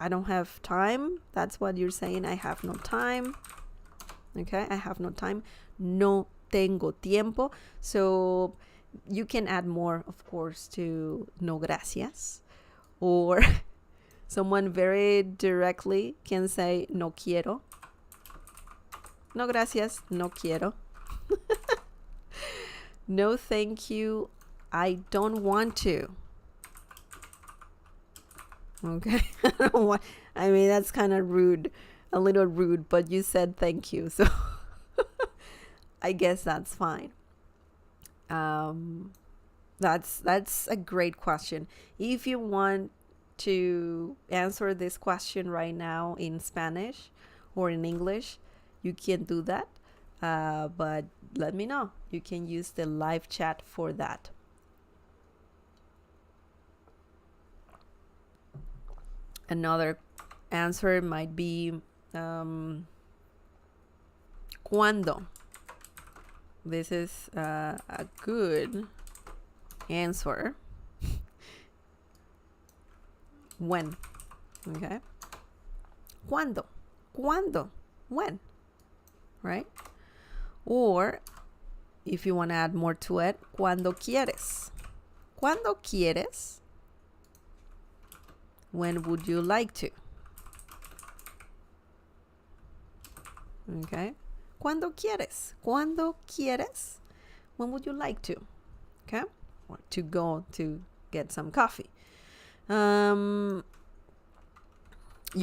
don't have time. That's what you're saying. I have no time. Okay. I have no time. No tengo tiempo. So you can add more, of course, to no gracias. Or someone very directly can say no quiero. No gracias. No quiero. No, thank you. I don't want to. Okay. I mean, that's kind of rude, a little rude, but you said thank you. So I guess that's fine. That's a great question. If you want to answer this question right now in Spanish or in English, you can do that. But let me know. You can use the live chat for that. Another answer might be cuando. This is a good answer. When. Okay. Cuando. Cuando. When. Right? Or if you want to add more to it, cuando quieres. Cuando quieres. When would you like to? Okay. Cuando quieres. Cuando quieres. When would you like to? Okay. Or to go to get some coffee. You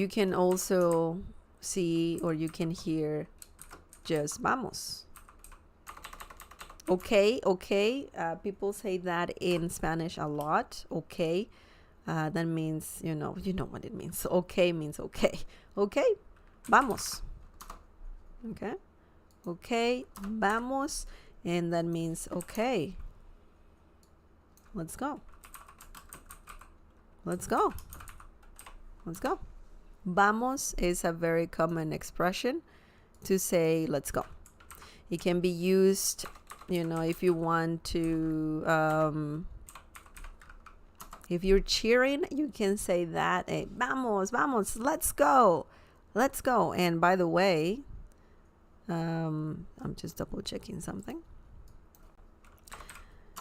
can also see, or you can hear just vamos. Okay, okay. People say that in Spanish a lot. Okay. That means, you know what it means. Okay means okay. Okay, vamos. Okay. Okay, vamos. And that means okay. Let's go. let's go. Let's go. Vamos is a very common expression to say let's go. It can be used, if you want to, if you're cheering, you can say that. Hey, vamos, vamos, let's go. Let's go. And by the way, I'm just double checking something.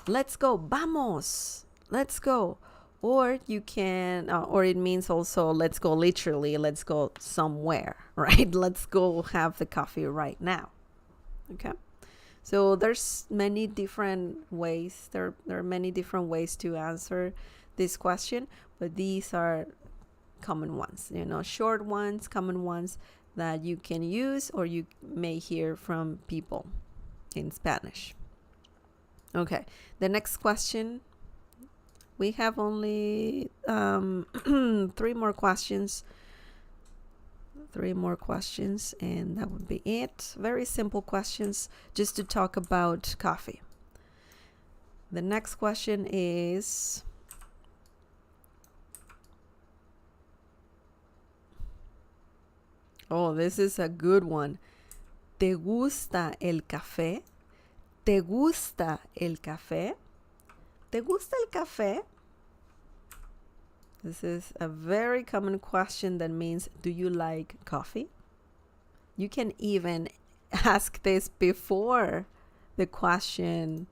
Let's go. Vamos. Let's go. Or you can, or it means also let's go literally, let's go somewhere, right? Let's go have the coffee right now. Okay. So there's many different ways. There are many different ways to answer this question, but these are common ones, short ones, common ones that you can use or you may hear from people in Spanish. Okay. The next question. We have only 3 more questions. 3 more questions, and that would be it. Very simple questions just to talk about coffee. The next question is, oh, this is a good one. ¿Te gusta el café? ¿Te gusta el café? ¿Te gusta el café? This is a very common question that means, do you like coffee? You can even ask this before the question,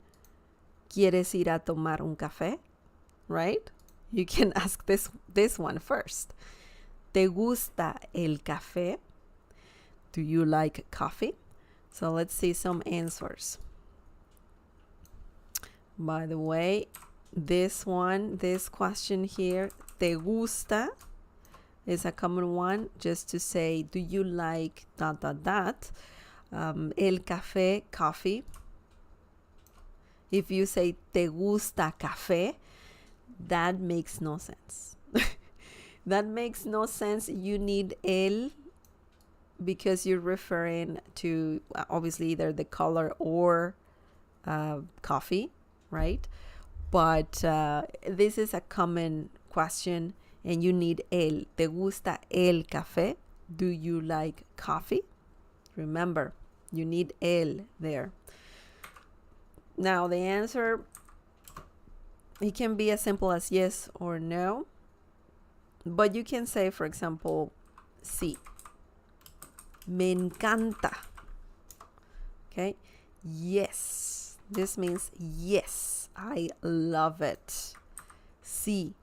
¿Quieres ir a tomar un café? Right? You can ask this one first. ¿Te gusta el café? Do you like coffee? So let's see some answers. By the way, this question here, ¿te gusta? Is a common one just to say, do you like ... El café, coffee. If you say, ¿te gusta café? That makes no sense. That makes no sense. You need el because you're referring to obviously either the color or coffee. Right? But this is a common question and you need el. ¿Te gusta el café? Do you like coffee? Remember, you need el there. Now the answer, it can be as simple as yes or no. But you can say, for example, sí. Me encanta. Okay? Yes. This means yes, I love it. Sí.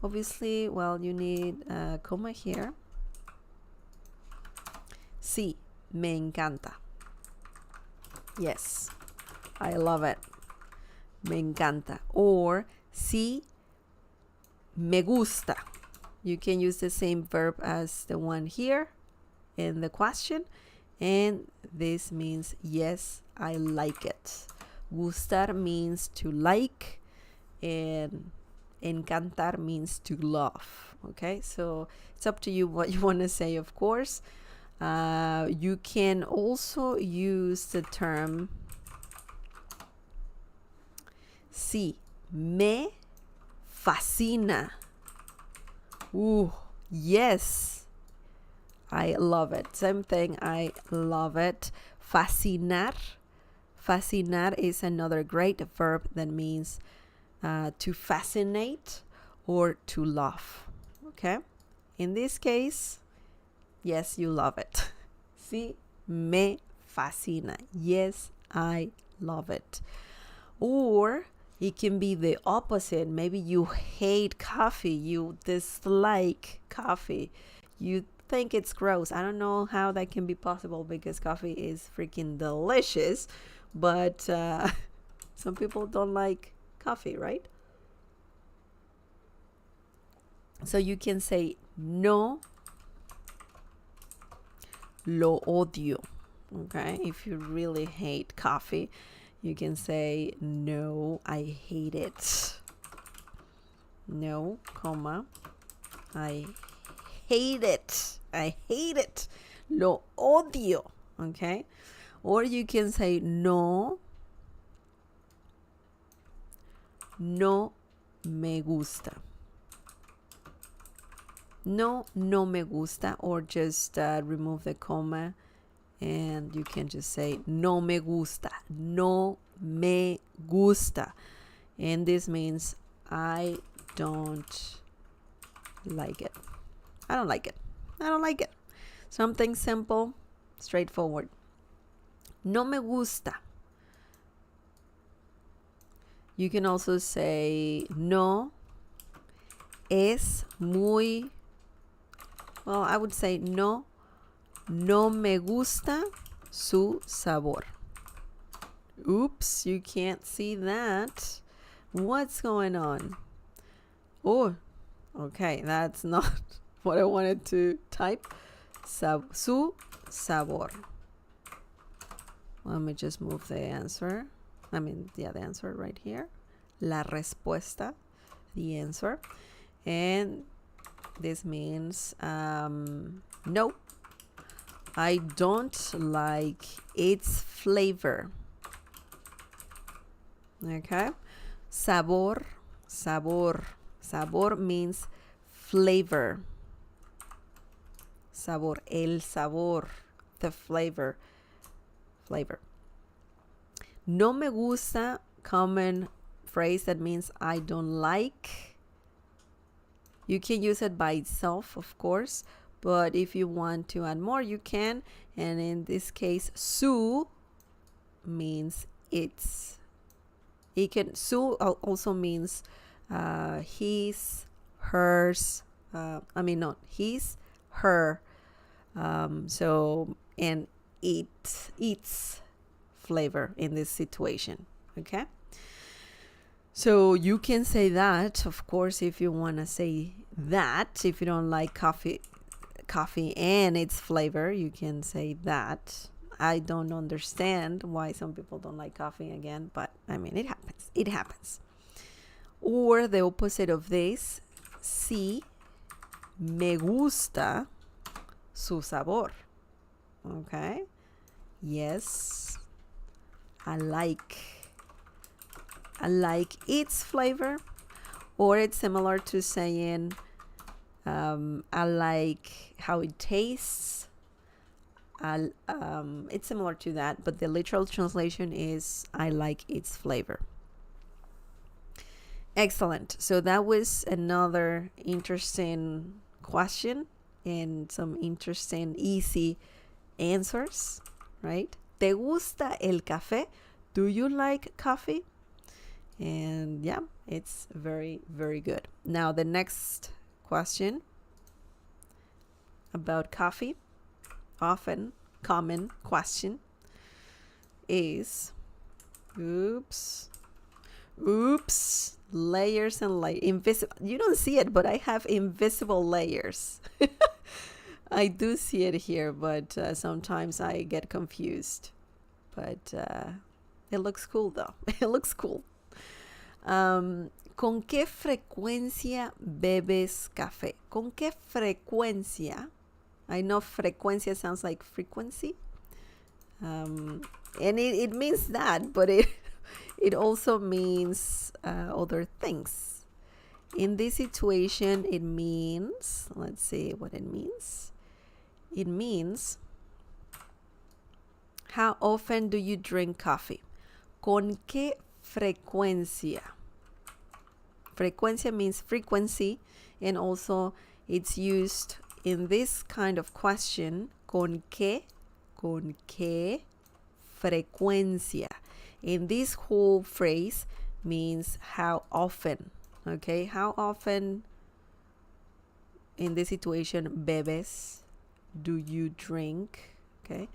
Obviously, well, you need a comma here. Sí, me encanta. Yes, I love it. Me encanta. Or sí, me gusta. You can use the same verb as the one here in the question. And this means yes, I like it. Gustar means to like, and encantar means to love. Okay, so it's up to you what you want to say, of course. You can also use the term sí, me fascina. Yes, I love it. Same thing, I love it. Fascinar. Fascinar is another great verb that means to fascinate or to love. Okay? In this case, yes, you love it. Sí, me fascina. Yes, I love it. Or it can be the opposite. Maybe you hate coffee. You dislike coffee. You think it's gross. I don't know how that can be possible because coffee is freaking delicious. But some people don't like coffee, right? So you can say, no lo odio. Okay? If you really hate coffee, you can say, no, I hate it. No, comma, I hate it. I hate it. Lo odio. Okay? Or you can say, no me gusta. No, no me gusta, or just remove the comma and you can just say no me gusta, no me gusta. And this means I don't like it. I don't like it. I don't like it. Something simple, straightforward. No me gusta. You can also say no es muy, well, I would say no me gusta su sabor. Oops, you can't see that. What's going on? Oh, okay, that's not what I wanted to type. Su sabor. Let me just move the answer. The answer right here. La respuesta, the answer. And this means no, I don't like its flavor. Okay. Sabor, sabor. Sabor means flavor. Sabor, el sabor, the flavor. Flavor. No me gusta, common phrase that means I don't like. You can use it by itself, of course, but if you want to add more, you can. And in this case, su means it's. Su also means his, hers. His, her. And its flavor in this situation. Okay. So you can say that, of course, if you want to say that. If you don't like coffee and its flavor, you can say that. I don't understand why some people don't like coffee again, but it happens. It happens. Or the opposite of this, sí me gusta su sabor. Okay. Yes, I like its flavor. Or it's similar to saying I like how it tastes. It's similar to that, but the literal translation is I like its flavor. Excellent. So that was another interesting question and some interesting easy answers, right? ¿Te gusta el café? Do you like coffee? And yeah, it's very, very good. Now the next question about coffee, often common question, is oops, layers and layers. Invisible. You don't see it, but I have invisible layers. I do see it here, but sometimes I get confused. But it looks cool though. It looks cool. ¿Con qué frecuencia bebes café? ¿Con qué frecuencia? I know frecuencia sounds like frequency. And it means that, but it also means other things. In this situation, it means, let's see what it means. It means, how often do you drink coffee? ¿Con qué frecuencia? Frecuencia means frequency, and also it's used in this kind of question, ¿con qué frecuencia? And this whole phrase means how often, okay? How often in this situation, bebes, do you drink, okay?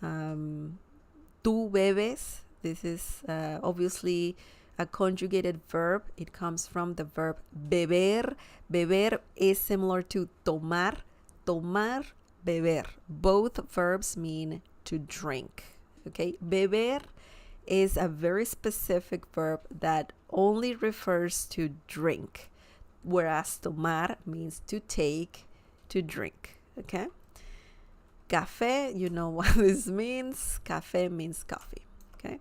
Tú bebes, this is obviously a conjugated verb. It comes from the verb beber. Beber is similar to tomar. Tomar, beber. Both verbs mean to drink, okay? Beber is a very specific verb that only refers to drink, whereas tomar means to take, to drink, okay? Café, you know what this means. Café means coffee, okay?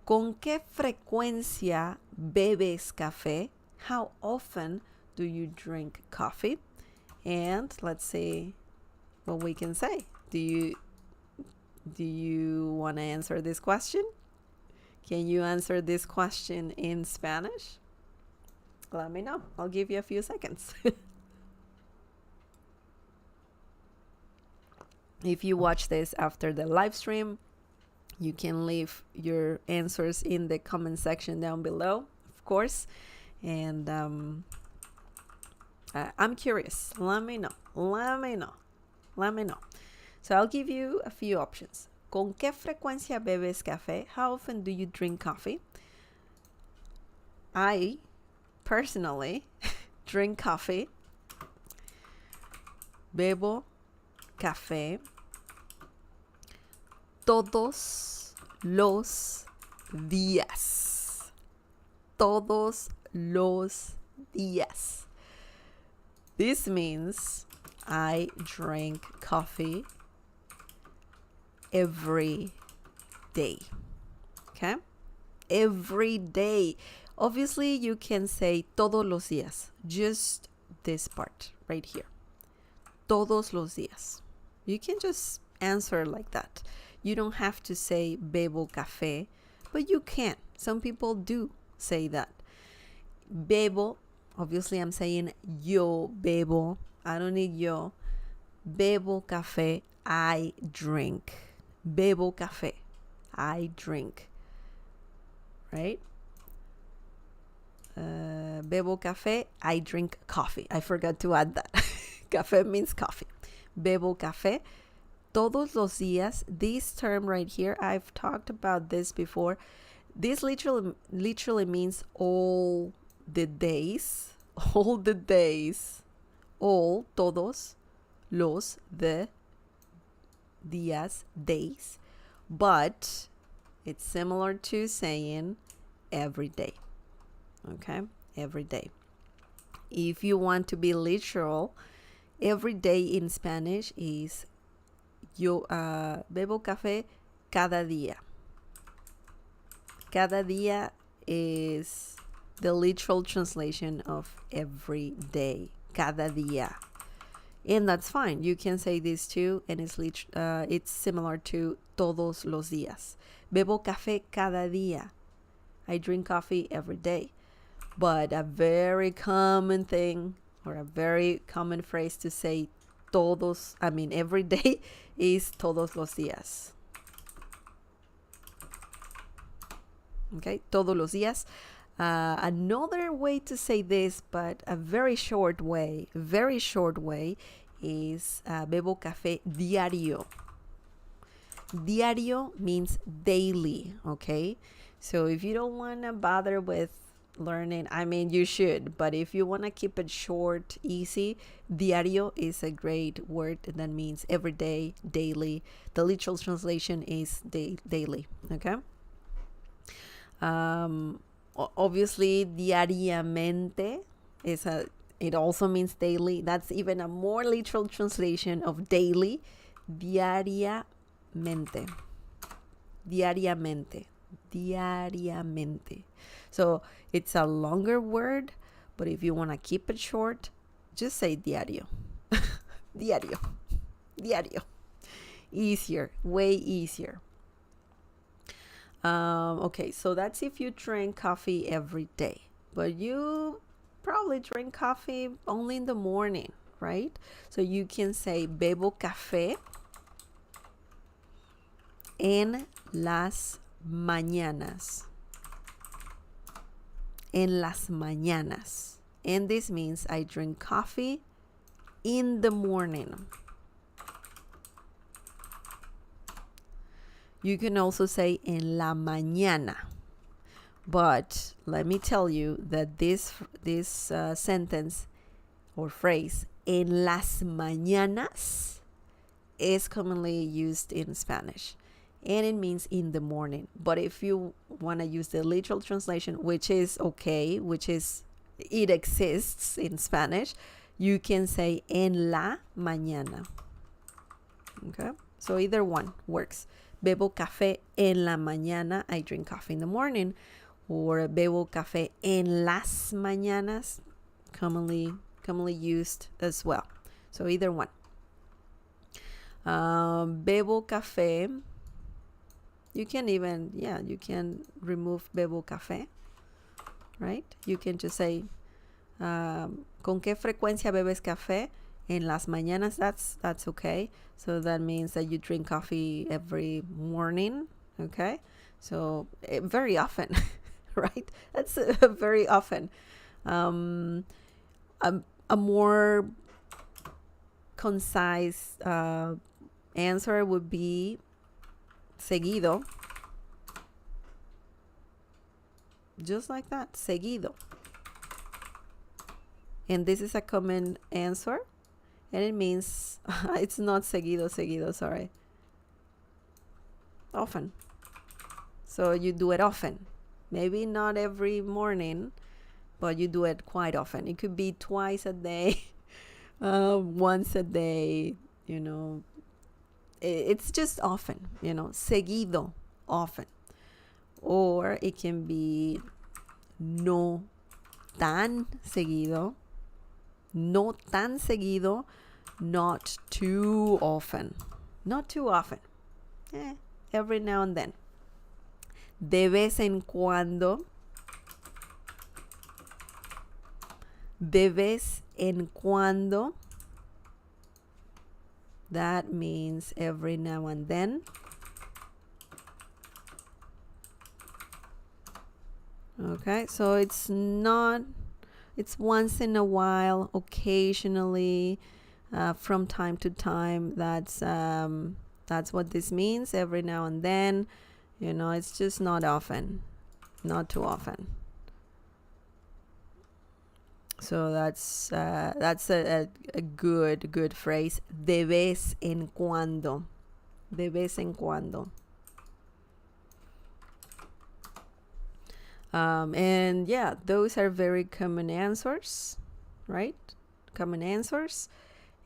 ¿Con qué frecuencia bebes café? How often do you drink coffee? And let's see what we can say. Do you want to answer this question? Can you answer this question in Spanish? Let me know. I'll give you a few seconds. If you watch this after the live stream, you can leave your answers in the comment section down below, of course. And I'm curious. Let me know. So I'll give you a few options. ¿Con qué frecuencia bebes café? How often do you drink coffee? I personally drink coffee. Bebo café todos los días. Todos los días. This means I drink coffee every day. Okay? Every day. Obviously, you can say todos los días. Just this part right here. Todos los días. You can just answer like that. You don't have to say bebo café, but you can. Some people do say that. Bebo, obviously I'm saying yo bebo. I don't need yo. Bebo café, I drink. Bebo café, I drink. Right? Bebo café, I drink coffee. I forgot to add that. Café means coffee. Bebo café todos los días. This term right here, I've talked about this before. This literally means all the days. All the days. All, todos, los, the, días, days. But it's similar to saying every day. Okay? Every day. If you want to be literal, every day in Spanish is yo bebo café cada día. Cada día is the literal translation of every day. Cada día. And that's fine. You can say this too, and it's similar to todos los días. Bebo café cada día. I drink coffee every day. But a very common thing or a very common phrase to say every day is todos los días. Okay, todos los días. Another way to say this, but a very short way is bebo café diario. Diario means daily, okay? So if you don't want to bother with learning, you should, but if you want to keep it short, easy, diario is a great word that means every day, daily. The literal translation is daily, okay? Obviously, diariamente it also means daily. That's even a more literal translation of daily. Diariamente. So it's a longer word, but if you want to keep it short, just say diario. Diario. Easier, way easier. Okay, so that's if you drink coffee every day, but you probably drink coffee only in the morning, right? So you can say bebo café en las mañanas. En las mañanas. And this means I drink coffee in the morning. You can also say en la mañana. But let me tell you that this sentence or phrase, en las mañanas, is commonly used in Spanish. And it means in the morning. But if you want to use the literal translation, which is okay, it exists in Spanish, you can say en la mañana. Okay? So either one works. Bebo café en la mañana, I drink coffee in the morning. Or bebo café en las mañanas, commonly used as well. So either one. Bebo café. You can even, you can remove bebo café, right? You can just say, ¿con qué frecuencia bebes café? En las mañanas, that's okay. So that means that you drink coffee every morning, okay? So very often, right? That's very often. A more concise answer would be seguido. Just like that, seguido. And this is a common answer. And it means, it's not seguido, sorry. Often. So you do it often. Maybe not every morning, but you do it quite often. It could be twice a day, once a day, you know. It's just often, you know, seguido, often. Or it can be no tan seguido, no tan seguido, not too often. Not too often. Every now and then. De vez en cuando. De vez en cuando. That means every now and then. Okay, so it's once in a while, occasionally, from time to time. That's what this means, every now and then. You know, it's just not often, not too often. So that's a good phrase. De vez en cuando. De vez en cuando. And yeah, those are very common answers, right? Common answers.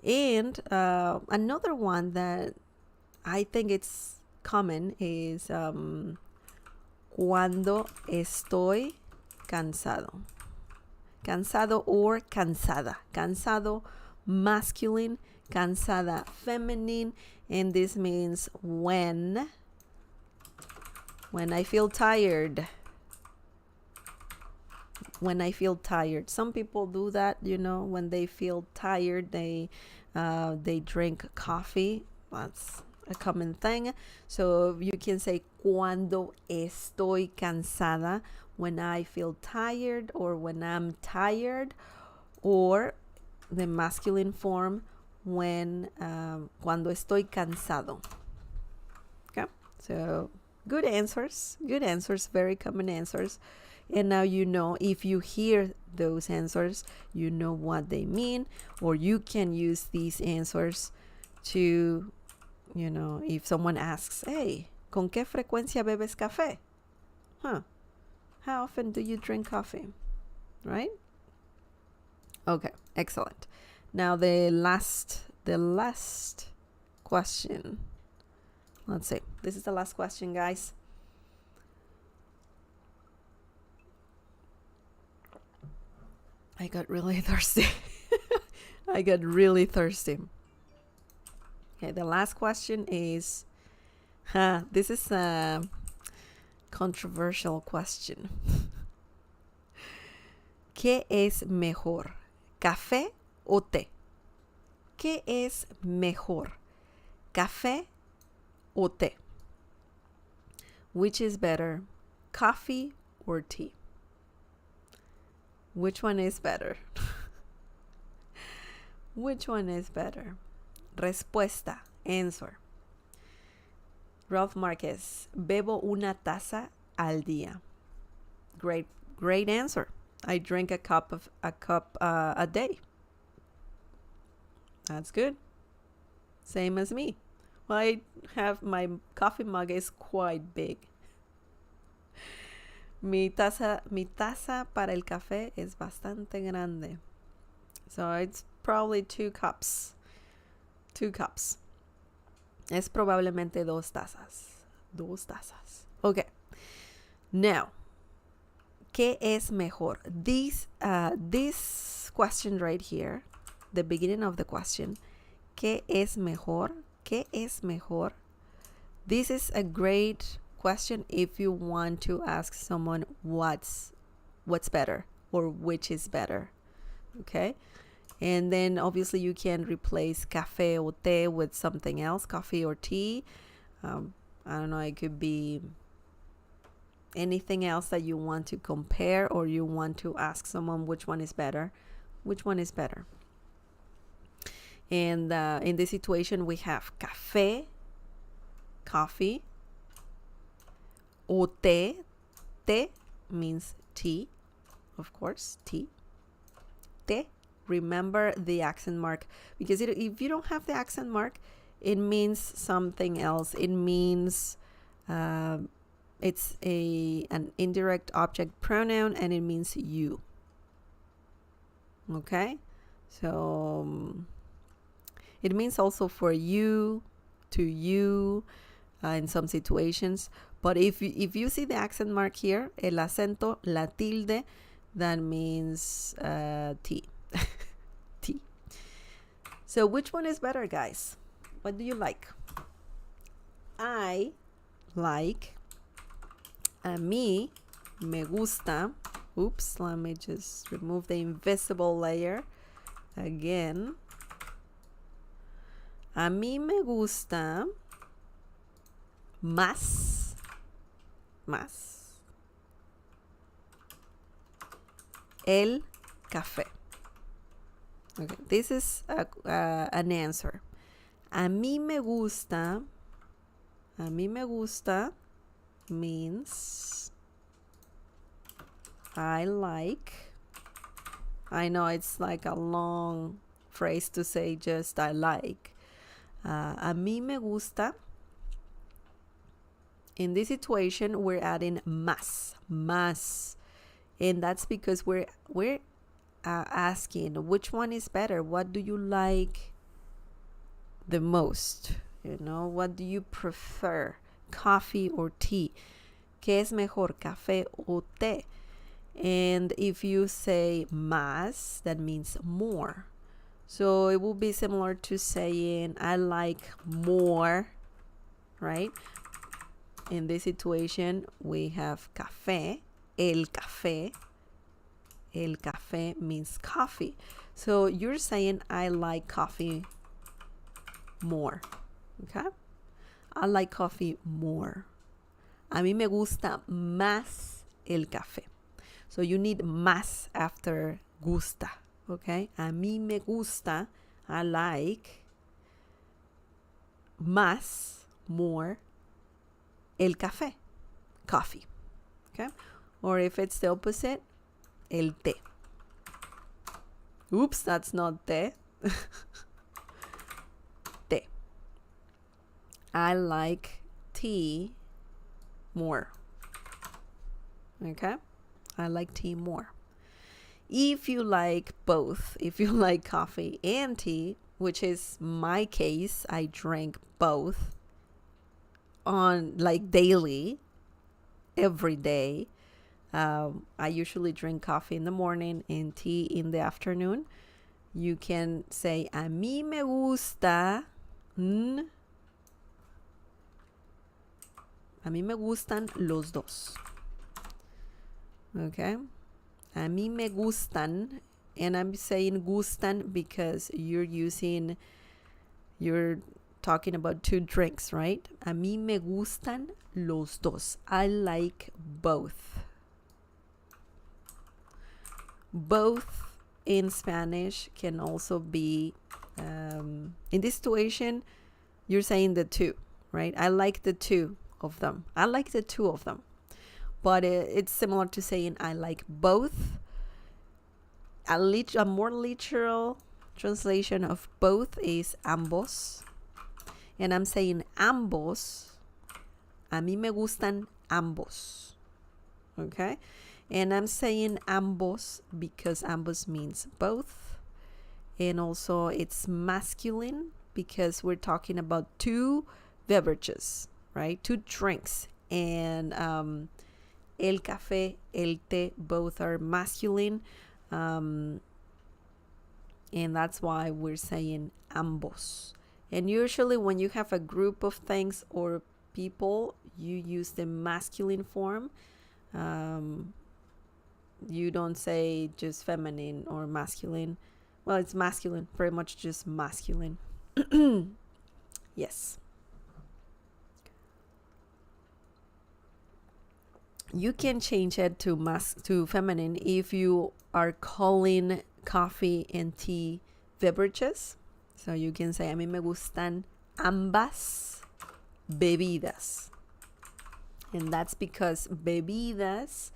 And another one that I think it's common is cuando estoy cansado. Cansado or cansada. Cansado, masculine. Cansada, feminine. And this means when I feel tired. When I feel tired. Some people do that, you know, when they feel tired, they drink coffee. That's a common thing. So you can say cuando estoy cansada, when I feel tired or when I'm tired, or the masculine form, when cuando estoy cansado. Okay, so good answers, very common answers. And now you know, if you hear those answers, you know what they mean, or you can use these answers to, you know, if someone asks, hey, ¿con qué frecuencia bebes café? How often do you drink coffee? Right? Okay, excellent. Now the last question. Let's see. This is the last question, guys. I got really thirsty. Okay, the last question is, this is a controversial question. ¿Qué es mejor, café o té? ¿Qué es mejor, café o té? Which is better, coffee or tea? Which one is better? Which one is better? Respuesta, answer. Ralph Marquez, bebo una taza al día. Great answer. I drink a cup a day. That's good. Same as me. Well, I have my coffee mug is quite big. Mi taza para el café es bastante grande. So it's probably 2 cups. 2 cups. Es probablemente 2 tazas. 2 tazas. Okay. Now, ¿qué es mejor? This question right here, the beginning of the question. ¿Qué es mejor? ¿Qué es mejor? This is a great question if you want to ask someone what's better or which is better. Okay? And then obviously you can replace café or té with something else, coffee or tea. I don't know, it could be anything else that you want to compare, or you want to ask someone which one is better. Which one is better? And in this situation, we have café, coffee, or té. Té means tea, of course, tea. Té. Remember the accent mark, because if you don't have the accent mark, it means something else. It means it's an indirect object pronoun, and it means you. Okay, so it means also for you, to you, in some situations. But if you see the accent mark here, el acento, la tilde, that means tea. Tea. So which one is better, guys? What do you like? I like, a mí me gusta. Oops, let me just remove the invisible layer again. A mí me gusta más el café. Okay, this is an answer. A mí me gusta means I like. I know it's like a long phrase to say just I like. A mí me gusta. In this situation, we're adding más. And that's because we're asking which one is better. What do you like the most? You know, what do you prefer? Coffee or tea? ¿Qué es mejor, café o té? And if you say más, that means more. So it will be similar to saying I like more, right? In this situation, we have café, el café. El café means coffee. So you're saying I like coffee more. Okay? I like coffee more. A mí me gusta más el café. So you need más after gusta. Okay? A mí me gusta, I like, más, more, el café, coffee. Okay? Or if it's the opposite, el té. Oops, that's not té. Té. I like tea more. Okay? I like tea more. If you like both, if you like coffee and tea, which is my case, I drink both on like daily, every day. I usually drink coffee in the morning and tea in the afternoon. You can say, a mí me gusta. A mí me gustan los dos. Okay? A mí me gustan. And I'm saying gustan because you're talking about two drinks, right? A mí me gustan los dos. I like both. Both in Spanish can also be, in this situation, you're saying the two, right? I like the two of them. I like the two of them. But it's similar to saying I like both. A more literal translation of both is ambos. And I'm saying ambos. A mí me gustan ambos. Okay? And I'm saying ambos because ambos means both. And also it's masculine because we're talking about two beverages, right? Two drinks. And el café, el té, both are masculine. and that's why we're saying ambos. And usually when you have a group of things or people, you use the masculine form. You don't say just feminine or masculine. Well, it's masculine, pretty much just masculine. Yes. You can change it to feminine if you are calling coffee and tea beverages. So you can say, a mí me gustan ambas bebidas. And that's because bebidas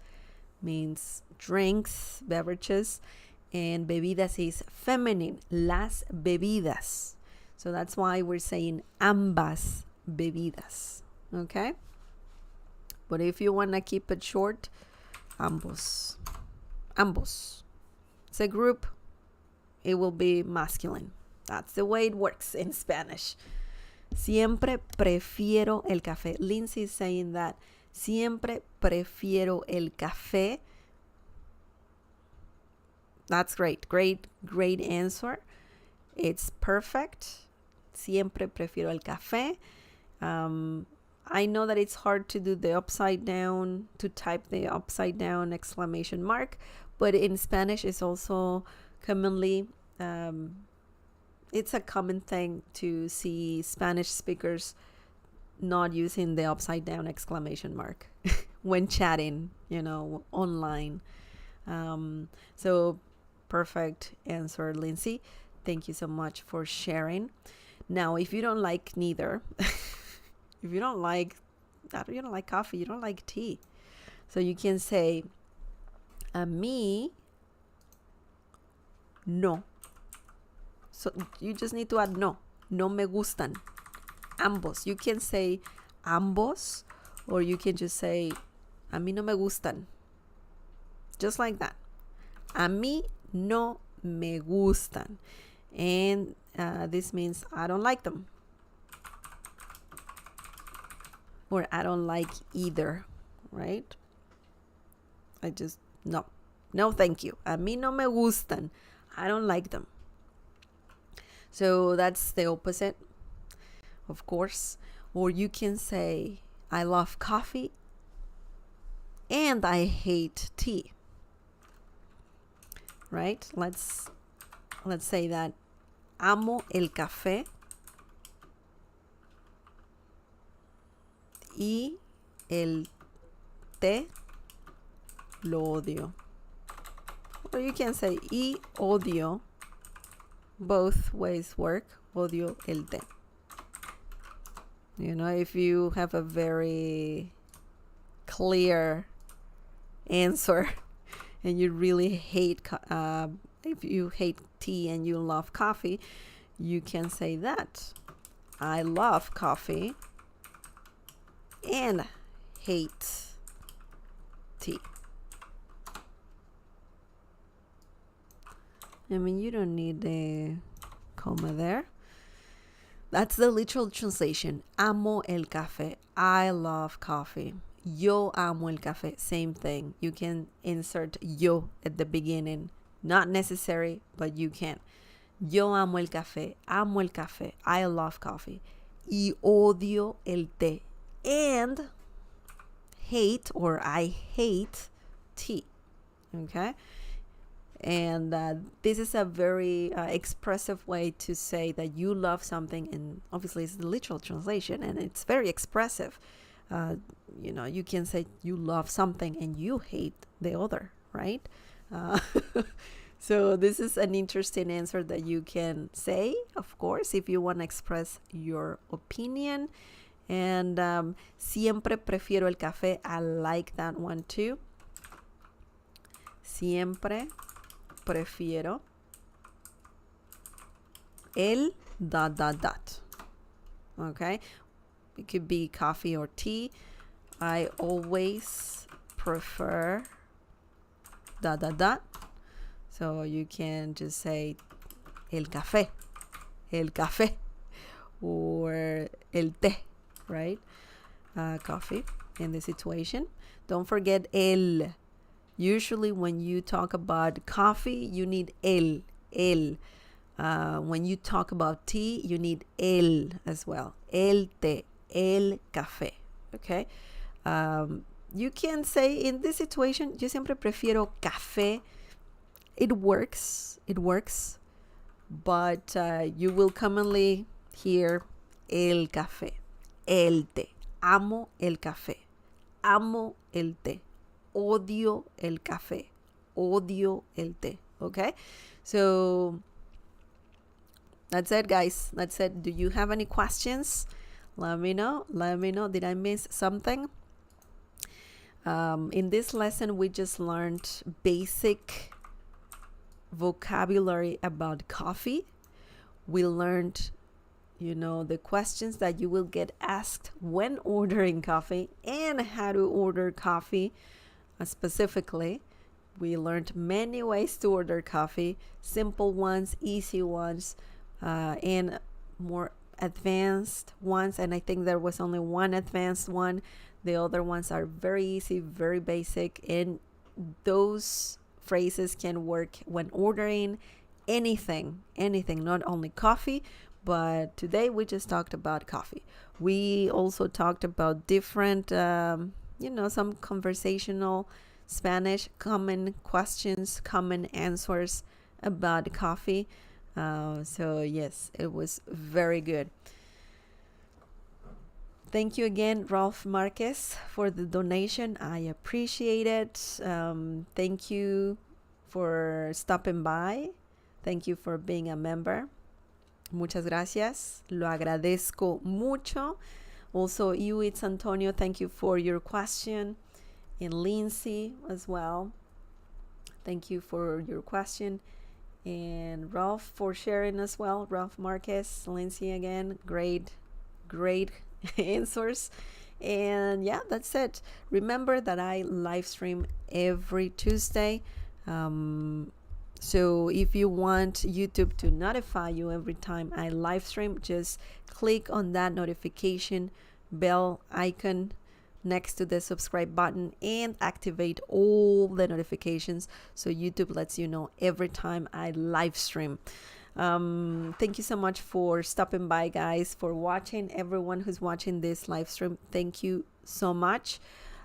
means drinks, beverages, and bebidas is feminine, las bebidas. So that's why we're saying ambas bebidas, okay? But if you want to keep it short, ambos. Ambos. It's a group, it will be masculine. That's the way it works in Spanish. Siempre prefiero el café. Lindsay is saying that. Siempre prefiero el café. That's great. Great answer. It's perfect. Siempre prefiero el café. I know that it's hard to do the upside down, to type the upside down exclamation mark, but in Spanish it's also commonly, it's a common thing to see Spanish speakers not using the upside down exclamation mark when chatting, online. So perfect answer, Lindsay. Thank you so much for sharing. Now, if you don't like neither, if you don't like coffee, you don't like tea, so you can say, a mí no. So you just need to add no me gustan. Ambos. You can say ambos, or you can just say, a mí no me gustan. Just like that. A mí no me gustan. And this means I don't like them. Or I don't like either, right? I just, no, thank you. A mí no me gustan. I don't like them. So that's the opposite, of course. Or you can say, I love coffee and I hate tea, right? Let's say that. Amo el café y el té lo odio. Or you can say y odio. Both ways work. Odio el té. If you have a very clear answer and you really hate, if you hate tea and you love coffee, you can say that. I love coffee and hate tea. I mean, you don't need a comma there. That's the literal translation. Amo el café. I love coffee. Yo amo el café. Same thing. You can insert yo at the beginning. Not necessary, but you can. Yo amo el café. Amo el café. I love coffee. Y odio el té. And hate, or I hate tea. Okay? And this is a very expressive way to say that you love something, and obviously it's the literal translation, and it's very expressive. You can say you love something and you hate the other, right? So this is an interesting answer that you can say, of course, if you want to express your opinion. And siempre prefiero el café. I like that one too. Siempre prefiero el ... Okay, it could be coffee or tea. I always prefer ... So you can just say el café, or el té, right? Coffee in this situation. Don't forget el. Usually when you talk about coffee, you need el. When you talk about tea, you need el as well. El té, el café. Okay? You can say in this situation, yo siempre prefiero café. It works, but you will commonly hear el café, el té. Amo el café, amo el té. Odio el café, odio el té. Okay? So that's it, guys. That's it. Do you have any questions? Let me know. Did I miss something? In this lesson, we just learned basic vocabulary about coffee. We learned, the questions that you will get asked when ordering coffee and how to order coffee specifically. We learned many ways to order coffee, simple ones, easy ones, and more advanced ones. And I think there was only one advanced one. The other ones are very easy, very basic, and those phrases can work when ordering anything, not only coffee, but today we just talked about coffee. We also talked about different, some conversational Spanish, common questions, common answers about coffee. So yes, it was very good. Thank you again, Ralph Marquez, for the donation. I appreciate it. Thank you for stopping by. Thank you for being a member. Muchas gracias. Lo agradezco mucho. Also, you, it's Antonio. Thank you for your question. And Lindsay as well. Thank you for your question. And Ralph for sharing as well. Ralph Marquez, Lindsay again. Great answers. And yeah, that's it. Remember that I live stream every Tuesday. So if you want YouTube to notify you every time I live stream, just click on that notification bell icon next to the subscribe button and activate all the notifications so YouTube lets you know every time I live stream. Thank you so much for stopping by, guys, for watching. Everyone who's watching this live stream, thank you so much.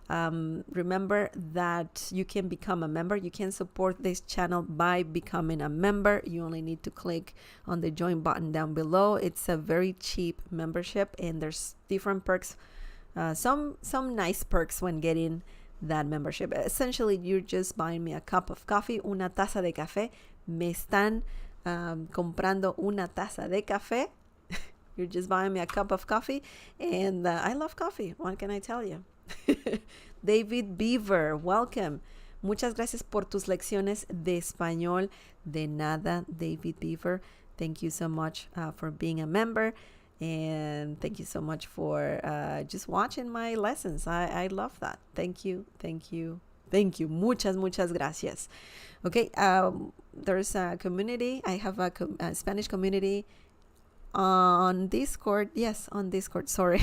Remember that you can become a member. You can support this channel by becoming a member. You only need to click on the join button down below. It's a very cheap membership, and there's different perks. Some nice perks when getting that membership. Essentially, you're just buying me a cup of coffee, una taza de café. Me están comprando una taza de café. You're just buying me a cup of coffee, and I love coffee. What can I tell you? David Beaver, welcome. Muchas gracias por tus lecciones de español. De nada, David Beaver. Thank you so much for being a member. And thank you so much for just watching my lessons. I love that. Thank you. Muchas gracias. Okay, there's a community. I have a Spanish community on Discord. Yes, on Discord. Sorry.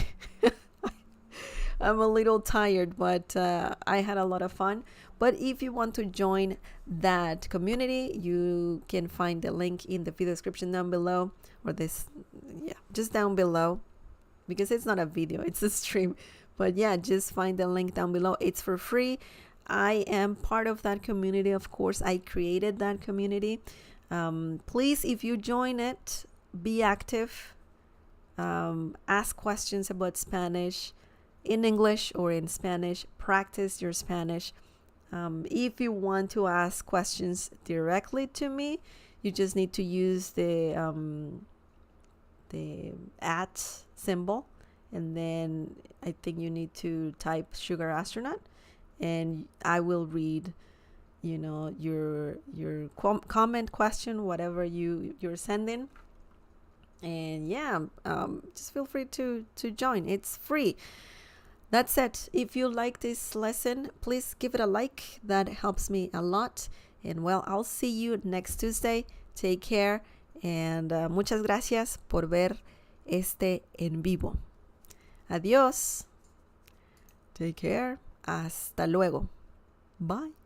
I'm a little tired, but I had a lot of fun. But if you want to join that community, you can find the link in the video description down below, or just down below, because it's not a video, it's a stream. But yeah, just find the link down below. It's for free. I am part of that community, of course. I created that community. Please, if you join it, be active. Ask questions about Spanish in English or in Spanish. Practice your Spanish. If you want to ask questions directly to me, you just need to use the @ symbol, and then I think you need to type Sugar Astronaut, and I will read, your comment, question, whatever you're sending. And yeah, just feel free to join. It's free. That's it. If you like this lesson, please give it a like. That helps me a lot. And well, I'll see you next Tuesday. Take care. And muchas gracias por ver este en vivo. Adiós. Take care. Hasta luego. Bye.